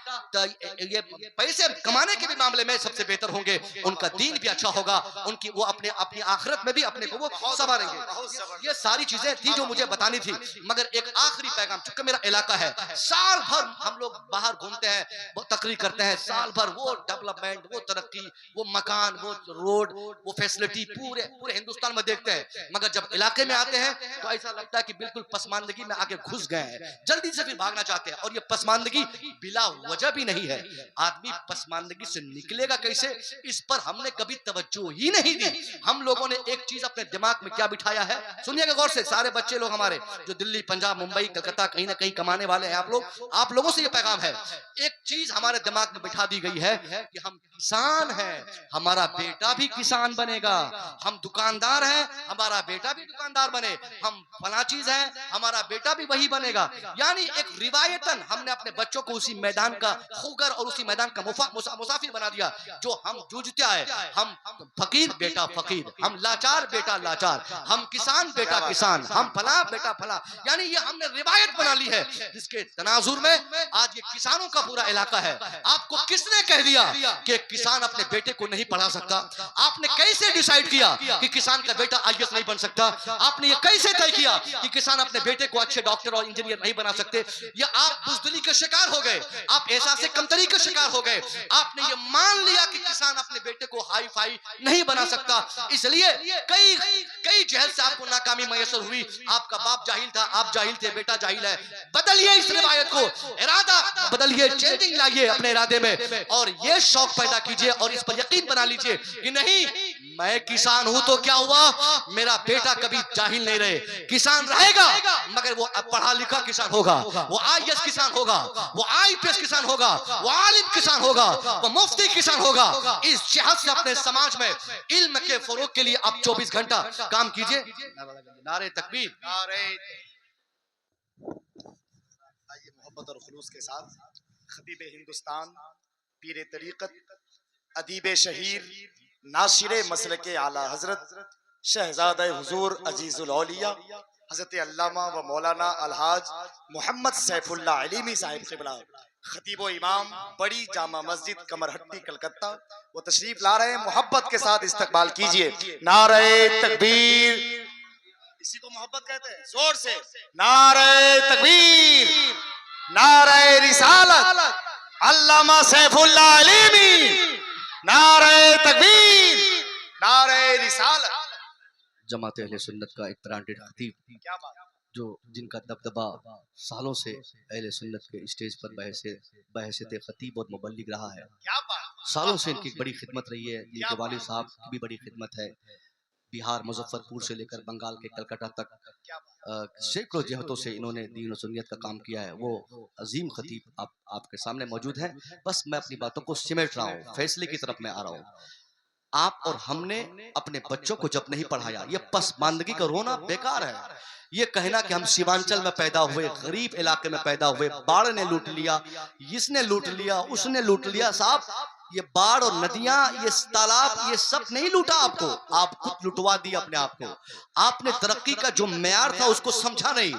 ये पैसे कमाने के भी मामले में सबसे बेहतर होंगे, उनका दीन भी अच्छा होगा, उनकी वो अपनी आखिरत में भी अपने को वो संवारेंगे। ये सारी चीजें थी जो मुझे बतानी थी, मगर एक आखिरी पैगाम, चूंकि मेरा इलाका है, साल भर हम लोग बाहर घूमते हैं, तकरीर करते हैं, साल भर वो डेवलपमेंट डेवलपमेंट, वो तरक्की, वो मकान, वो रोड, वो फैसिलिटी पूरे पूरे हिंदुस्तान में देखते हैं, मगर जब इलाके में आते हैं तो ऐसा लगता है कि बिल्कुल पसमानदगी में आके घुस गए हैं, जल्दी से फिर भागना चाहते हैं। और ये पसमानदगी बिला वजह भी नहीं है। आदमी पसमानदगी से निकलेगा कैसे, इस पर हमने कभी तवज्जो ही नहीं दी। हम लोगों ने एक चीज अपने दिमाग में क्या बिठाया है, सुनिएगा गौर से, सारे बच्चे लोग हमारे जो दिल्ली, पंजाब, मुंबई, कलकत्ता कहीं ना कहीं कमाने वाले हैं, आप लोगों से ये पैगाम है, एक चीज हमारे दिमाग में बिठा दी गई है कि हम किसान हैं, हमारा बेटा भी किसान बनेगा। हम दुकानदार हैं, हमारा बेटा भी दुकानदार बने। हम फला चीज है, हमारा बेटा भी वही बनेगा। यानी एक रिवायतन हमने अपने बच्चों को उसी मैदान का खुगर और उसी मैदान का मुसाफिर बना दिया जो हम जूझते आए। हम फकीर बेटा फकीर, हम लाचार बेटा लाचार, हम किसान बेटा किसान, हम फला बेटा फला। यानी ये हमने रिवायत बना ली है, जिसके तनाजुर में आज ये किसानों का पूरा इलाका है। आपको किसने कह दिया कि किसान अपने बेटे को नहीं पढ़ा सकता? आपने कैसे डिसाइड किया कि किसान का बेटा आईएएस नहीं बन सकता? आपने ये कैसे तय किया कि किसान अपने बेटे को अच्छे डॉक्टर और इंजीनियर नहीं बना सकते? या आप बुज़दिली के शिकार हो गए, आप एहसास कमतरी के शिकार हो गए, आपने ये मान लिया कि किसान अपने बेटे को हाई फाई नहीं बना सकता, इसलिए कई जहल से आपको नाकामी मैसर हुई। आपका बाप जाहिल था, आप जाहिल थे, बेटा जाहिल है। बदलिए इस रिवायत को, इरादा बदलिए, चेंजिंग लाइए अपने इरादे में, और ये शौक पैदा कीजिए और इस पर यकीन बना लीजिए कि नहीं, मैं किसान हूं तो क्या हुआ, मेरा बेटा कभी जाहिल नहीं रहे, किसान रहेगा, मगर वो पढ़ा लिखा किसान होगा, वो आईएएस किसान होगा, वो आईपीएस किसान होगा, वो आलिम किसान होगा, वो मुफ्ती किसान होगा। इस जहत से अपने समाज में इल्म के फरोग के लिए आप 24 घंटा काम कीजिए। नारे तकबीर। आइए मोहब्बत और खुलूस के साथ खतीब हिंदुस्तान, पीर तरीक़त, अदीब शहीर, नाशिर मसलके आला हजरत शहजादा हुजूर अजीजुल औलिया हजरत अल्लामा व मौलाना अलहाज मोहम्मद सैफुल्लाह अलीमी साहिब क़िबला, खतीब इमाम, बड़ी जामा मस्जिद कमरहट्टी कलकत्ता, वो तशरीफ ला रहे हैं। मोहब्बत के साथ इस्तकबाल कीजिए। नारे तकबीर, इसी को मोहब्बत कहते हैं। जोर से नारे तकबीर, नारे रिसालत, अल्लामा सैफुल्लाह अलीमी, नारे तकबीर, नारे रिसालत। जमात अहले सुन्नत का एक ब्रांडेड खतीब, क्या बात, जो जिनका दबदबा सालों से अहले सुन्नत के स्टेज पर बहैसियत खतीब और मुबल्लिग रहा है। क्या बात, सालों से इनकी बड़ी खिदमत रही है। इनके वालिद साहब की भी बड़ी खिदमत है। बिहार मुजफ्फरपुर से लेकर बंगाल के कलकत्ता तक सैकड़ों जहतों से इन्होंने दीन और सुन्नियत का काम किया है। वो अजीम खतीब आपके सामने मौजूद हैं। बस मैं अपनी बातों को सिमट रहा हूँ, फैसले की तरफ मैं आ रहा हूँ। आप और हमने अपने बच्चों को जब नहीं पढ़ाया, ये पसमानदगी का रोना बेकार है। ये कहना कि हम सीमांचल में पैदा हुए, गरीब इलाके में पैदा हुए, बाढ़ ने लूट लिया, इसने लूट लिया, उसने लूट लिया। साहब, ये बाढ़ और नदियां, ये तालाब, ये सब नहीं लूटा आपको, आप खुद लुटवा दिया अपने आप को। आपने तरक्की का जो मेयार था उसको समझा नहीं।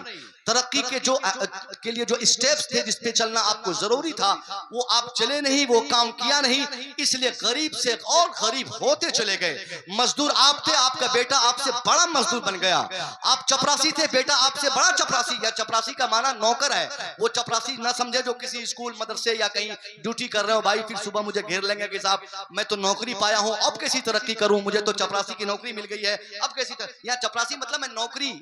तरक्की के लिए जो स्टेप्स थे जिस पे चलना आपको जरूरी था, वो आप चले नहीं, वो काम किया नहीं, इसलिए गरीब से और गरीब होते चले गए। मजदूर आप थे, आपका बेटा आपसे बड़ा मजदूर बन गया। आप चपरासी थे, बेटा आपसे बड़ा चपरासी। या चपरासी का माना नौकर है, वो चपरासी ना समझे जो किसी स्कूल मदरसे या कहीं ड्यूटी कर रहे हो। भाई फिर सुबह मुझे घेर लेंगे कि साहब मैं तो नौकरी पाया हूं, अब कैसी तरक्की करूं, मुझे तो चपरासी की नौकरी मिल गई है, अब कैसी या चपरासी मतलब मैं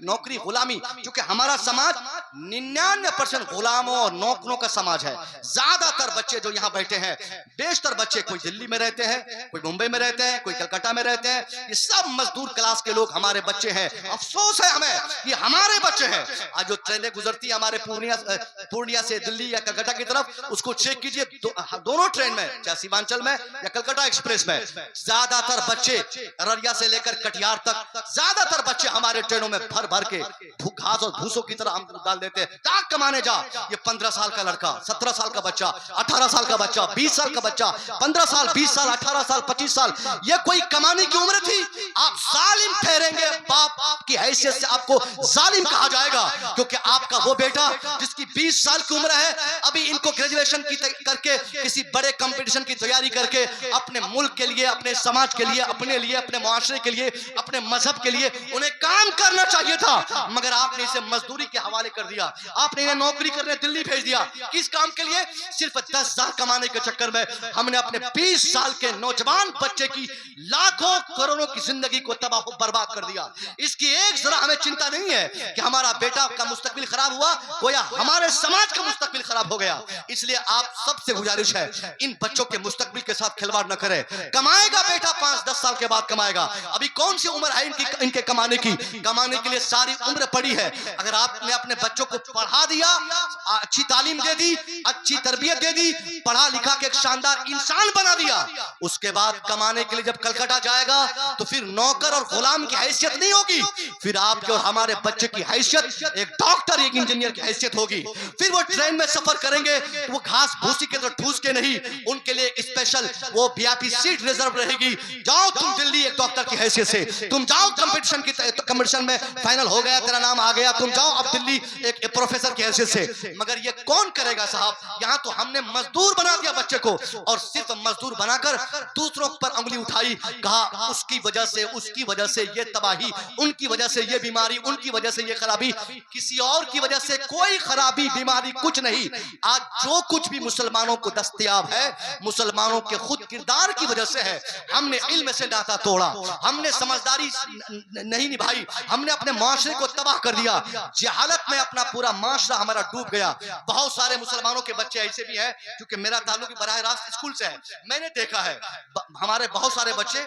नौकरी गुलामी। क्योंकि हमारा समाज 99% गुलामों और नौकरों का समाज है। ज्यादातर बच्चे जो यहाँ बैठे हैं, बेशतर बच्चे कोई दिल्ली में रहते हैं, कोई मुंबई में रहते हैं, कोई कलकत्ता में रहते हैं। ये सब मजदूर क्लास के लोग हमारे बच्चे हैं। अफसोस है हमें, ये हमारे बच्चे हैं। आज जो ट्रेनें गुजरती है हमारे पूर्णिया से दिल्ली या कलकत्ता की तरफ, उसको चेक कीजिए, दोनों ट्रेन में, चाहे सीमांचल में या कलकत्ता एक्सप्रेस में, ज्यादातर बच्चे अररिया से लेकर कटिहार तक, ज्यादातर बच्चे हमारे ट्रेनों में भर भर के घास और भूसों की तरह हम डाल देते हैं। ताक कमाने जा। ये 15 साल का लड़का, 17 साल का बच्चा, 18 साल का बच्चा, 20 साल का बच्चा, 15 साल, 20 साल, 18 साल, 25 साल, ये कोई कमाने की उम्र थी? आप जालिम ठहरेंगे, बाप की हैसियत से आपको जालिम कहा जाएगा। क्योंकि आपका वो बेटा जिसकी 20 साल की उम्र है, अभी इनको ग्रेजुएशन करके किसी बड़े कंपटीशन की तैयारी करके अपने मुल्क के लिए, अपने समाज के लिए, अपने लिए, अपने मुआशरे के लिए, अपने मजहब के लिए उन्हें काम करना चाहिए था। मगर आपने इसे मजदूरी के हवाले कर दिया। आपने इन्हें नौकरी करने दिल्ली भेज दिया। किस काम के लिए? सिर्फ 10,000 कमाने के चक्कर में हमने अपने 20 साल के नौजवान बच्चे की लाखों करोड़ों की जिंदगी को तबाह बर्बाद कर दिया। इसकी एक जरा हमें चिंता नहीं है कि हमारा बेटा का मुस्तकबिल खराब हुआ, गोया हमारे समाज का मुस्तकबिल खराब हो गया। इसलिए आप सबसे गुजारिश है, इन बच्चों के मुस्तकबिल के साथ खिलवाड़ न करें। कमाएगा बेटा 5-10 साल के बाद कमाएगा। अभी कौन सी उम्र है इनके कमाने की? कमाने के लिए सारी उम्र पड़ी है। अगर आपने अपने बच्चों को पढ़ा दिया, अच्छी तालीम दे दी, अच्छी तरबियत दे दी, पढ़ा लिखा के एक शानदार इंसान बना दिया, उसके बाद कमाने के लिए जब कलकत्ता जाएगा तो फिर नौकर और गुलाम की हैसियत नहीं होगी, फिर आपके और हमारे बच्चे की हैसियत एक डॉक्टर, एक इंजीनियर की हैसियत होगी। फिर वो ट्रेन में सफर करेंगे तो वो घास भूसी के तरह ठूस के नहीं, उनके लिए स्पेशल वो वीआईपी सीट रिजर्व रहेगी। जाओ तुम दिल्ली एक डॉक्टर की हैसियत से, तुम जाओ कंपटीशन में फाइनल हो गया, तेरा नाम आ गया, तुम जाओ अब दिल्ली एक प्रोफेसर की हैसियत से। मगर ये कौन करेगा साहब? यहाँ तो हमने मजदूर बना दिया बच्चे को, और सिर्फ मजदूर बनाकर दूसरों पर उंगली उठाई, कहा उसकी वजह से ये तबाही, उनकी वजह से ये बीमारी, उनकी वजह से ये खराबी। किसी और की वजह से कोई खराबी बीमारी कुछ नहीं। आज जो कुछ भी मुसलमानों को दस्तयाब है, मुसलमानों के खुद किरदार की वजह से है। हमने इल्म से नाता तोड़ा, हमने समझदारी नहीं निभाई, हमने अपने माशरे को तबाह कर दिया। जहालत में अपना पूरा माशरा हमारा डूब गया। बहुत सारे मुसलमानों के बच्चे ऐसे भी हैं, क्योंकि मेरा ताल्लुक बराह रास्त स्कूल से है, मैंने देखा है हमारे बहुत सारे बच्चे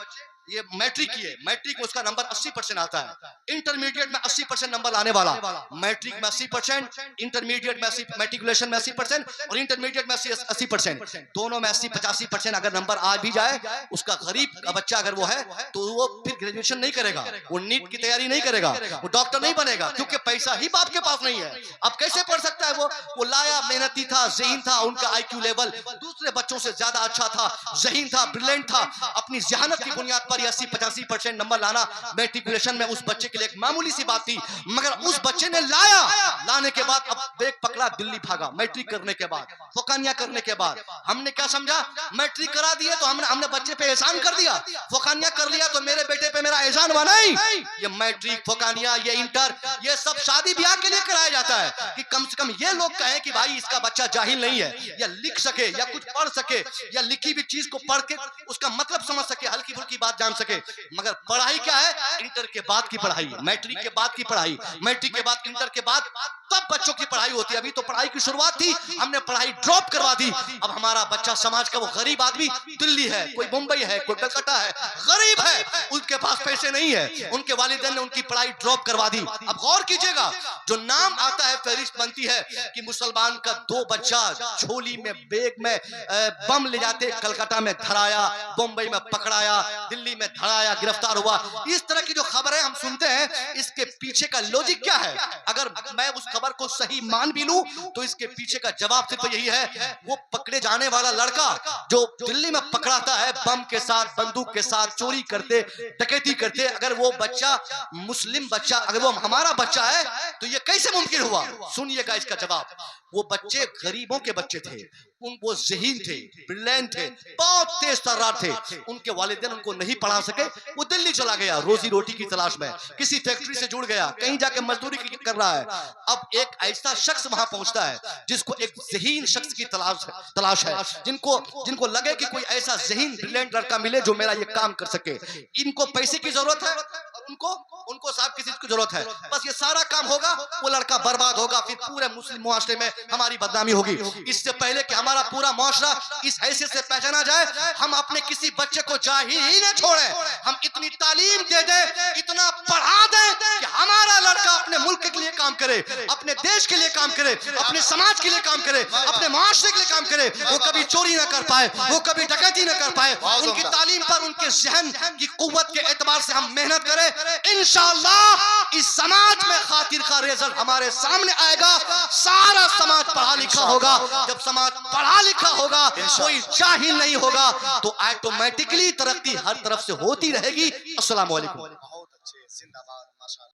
ये मैट्रिक किए, मैट्रिक में उसका नंबर 80% आता है, इंटरमीडिएट में 80% नंबर लाने वाला, मैट्रिक में 80%, इंटरमीडिएट में 80, मैट्रिकुलेशन में 80% और इंटरमीडिएट में 80%, दोनों में 80-85% अगर नंबर आ भी जाए, उसका गरीब का बच्चा अगर वो है तो वो फिर ग्रेजुएशन नहीं करेगा, वो नीट की तैयारी नहीं करेगा, वो डॉक्टर नहीं बनेगा, क्योंकि पैसा ही बाप के पास नहीं है। अब कैसे पढ़ सकता है वो लाया, मेहनती था, ज़हीन था, उनका IQ लेवल दूसरे बच्चों से ज्यादा अच्छा था, ज़हीन था, ब्रिलियंट था। अपनी जहानत की बुनियाद पर 80-85% नंबर लाना मैट्रिकुलेशन में उस बच्चे के लिए एक मामूली सी बात थी, मगर उस बच्चे ने लाने के बाद अब बैग पकड़ा, दिल्ली भागा। मैट्रिक करने के बाद, फोकानिया करने के बाद हमने क्या समझा? मैट्रिक करा दिए तो हमने बच्चे पे एहसान कर दिया, फोकानिया कर लिया तो मेरे बेटे पे मेरा एहसान हुआ। नहीं, ये मैट्रिक, फोकानिया, ये इंटर, ये सब शादी ब्याह के लिए कराया जाता है कि कम से कम ये लोग कहें कि भाई इसका बच्चा जाहिल नहीं है, या लिख सके, या कुछ पढ़ सके, या लिखी हुई चीज को पढ़ के उसका मतलब समझ सके, हल्की फुल्की बात जान सके। मगर पढ़ाई क्या है? इंटर के बाद की पढ़ाई, मैट्रिक के बाद की पढ़ाई, मैट्रिक के बाद इंटर के बाद तब बच्चों की पढ़ाई होती है। अभी तो पढ़ाई की शुरुआत थी, हमने पढ़ाई ड्रॉप करवा दी। अब हमारा बच्चा समाज का वो गरीब आदमी दिल्ली है, कोई मुंबई है, कोई कलकत्ता है, गरीब है, उनके पास पैसे नहीं है, उनके वालिदैन ने उनकी पढ़ाई ड्रॉप करवा दी। अब गौर कीजिएगा, जो नाम आता है, फहरिस्त बनती है कि मुसलमान का 2 बच्चा झोली में, बैग में बम ले जाते, कलकत्ता में धराया, मुंबई में पकड़ाया, दिल्ली में धराया, गिरफ्तार हुआ। इस तरह की जो खबरें हम सुनते हैं, इसके पीछे का लॉजिक क्या है? अगर मैं उस खबर को सही मान भी लूं तो इसके पीछे का जवाब सिर्फ यही है, वो पकड़े जाने वाला लड़का जो दिल्ली में पकड़ाता है बम के साथ, बंदूक के साथ, चोरी करते, डकैती करते, अगर वो बच्चा मुस्लिम बच्चा, अगर वो हमारा बच्चा है तो ये कैसे मुमकिन हुआ? सुनिएगा इसका जवाब। वो बच्चे गरीबों के बच्चे थे, वो ज़हीन थे, ब्रिलियंट थे, बहुत तेज तर्रार थे, उनके वालिदैन उनको नहीं पढ़ा सके, वो दिल्ली चला गया रोजी रोटी की तलाश में, किसी फैक्ट्री से जुड़ गया, कहीं जाके मजदूरी कर रहा है। अब एक ऐसा शख्स वहां पहुंचता है जिसको एक ज़हीन शख्स की तलाश है, जिनको लगे कि कोई ऐसा ज़हीन ब्रिलियंट लड़का मिले जो मेरा ये काम कर सके। इनको पैसे की जरूरत है, उनको साहब किसी की जरूरत है, बस ये सारा काम होगा, वो लड़का बर्बाद होगा, फिर पूरे मुस्लिम मुआशरे में हमारी बदनामी होगी। इससे पहले कि हमारा पूरा मुआशरा इस हैसियत से पहचाना जाए, हम अपने किसी बच्चे को जाहिल ही न छोड़े, हम इतनी तालीम दे दे, इतना पढ़ा दे कि हमारा लड़का अपने मुल्क के लिए काम करे, अपने देश के लिए काम करे, अपने समाज के लिए काम करे, अपने मुआशरे के लिए काम करे। वो कभी चोरी न कर पाए, वो कभी डकैती न कर पाए। उनकी तालीम पर, उनके जहन की कुव्वत के एतबार से हम मेहनत करें, इंशाअल्लाह इस समाज में खातिर का रिजल्ट हमारे सामने आएगा। सारा समाज पढ़ा लिखा होगा। जब समाज पढ़ा लिखा होगा, कोई जाहिल नहीं होगा, तो ऑटोमेटिकली तरक्की हर तरफ से होती रहेगी। अस्सलाम वालेकुम। बहुत अच्छे, जिंदाबाद, माशाअल्लाह।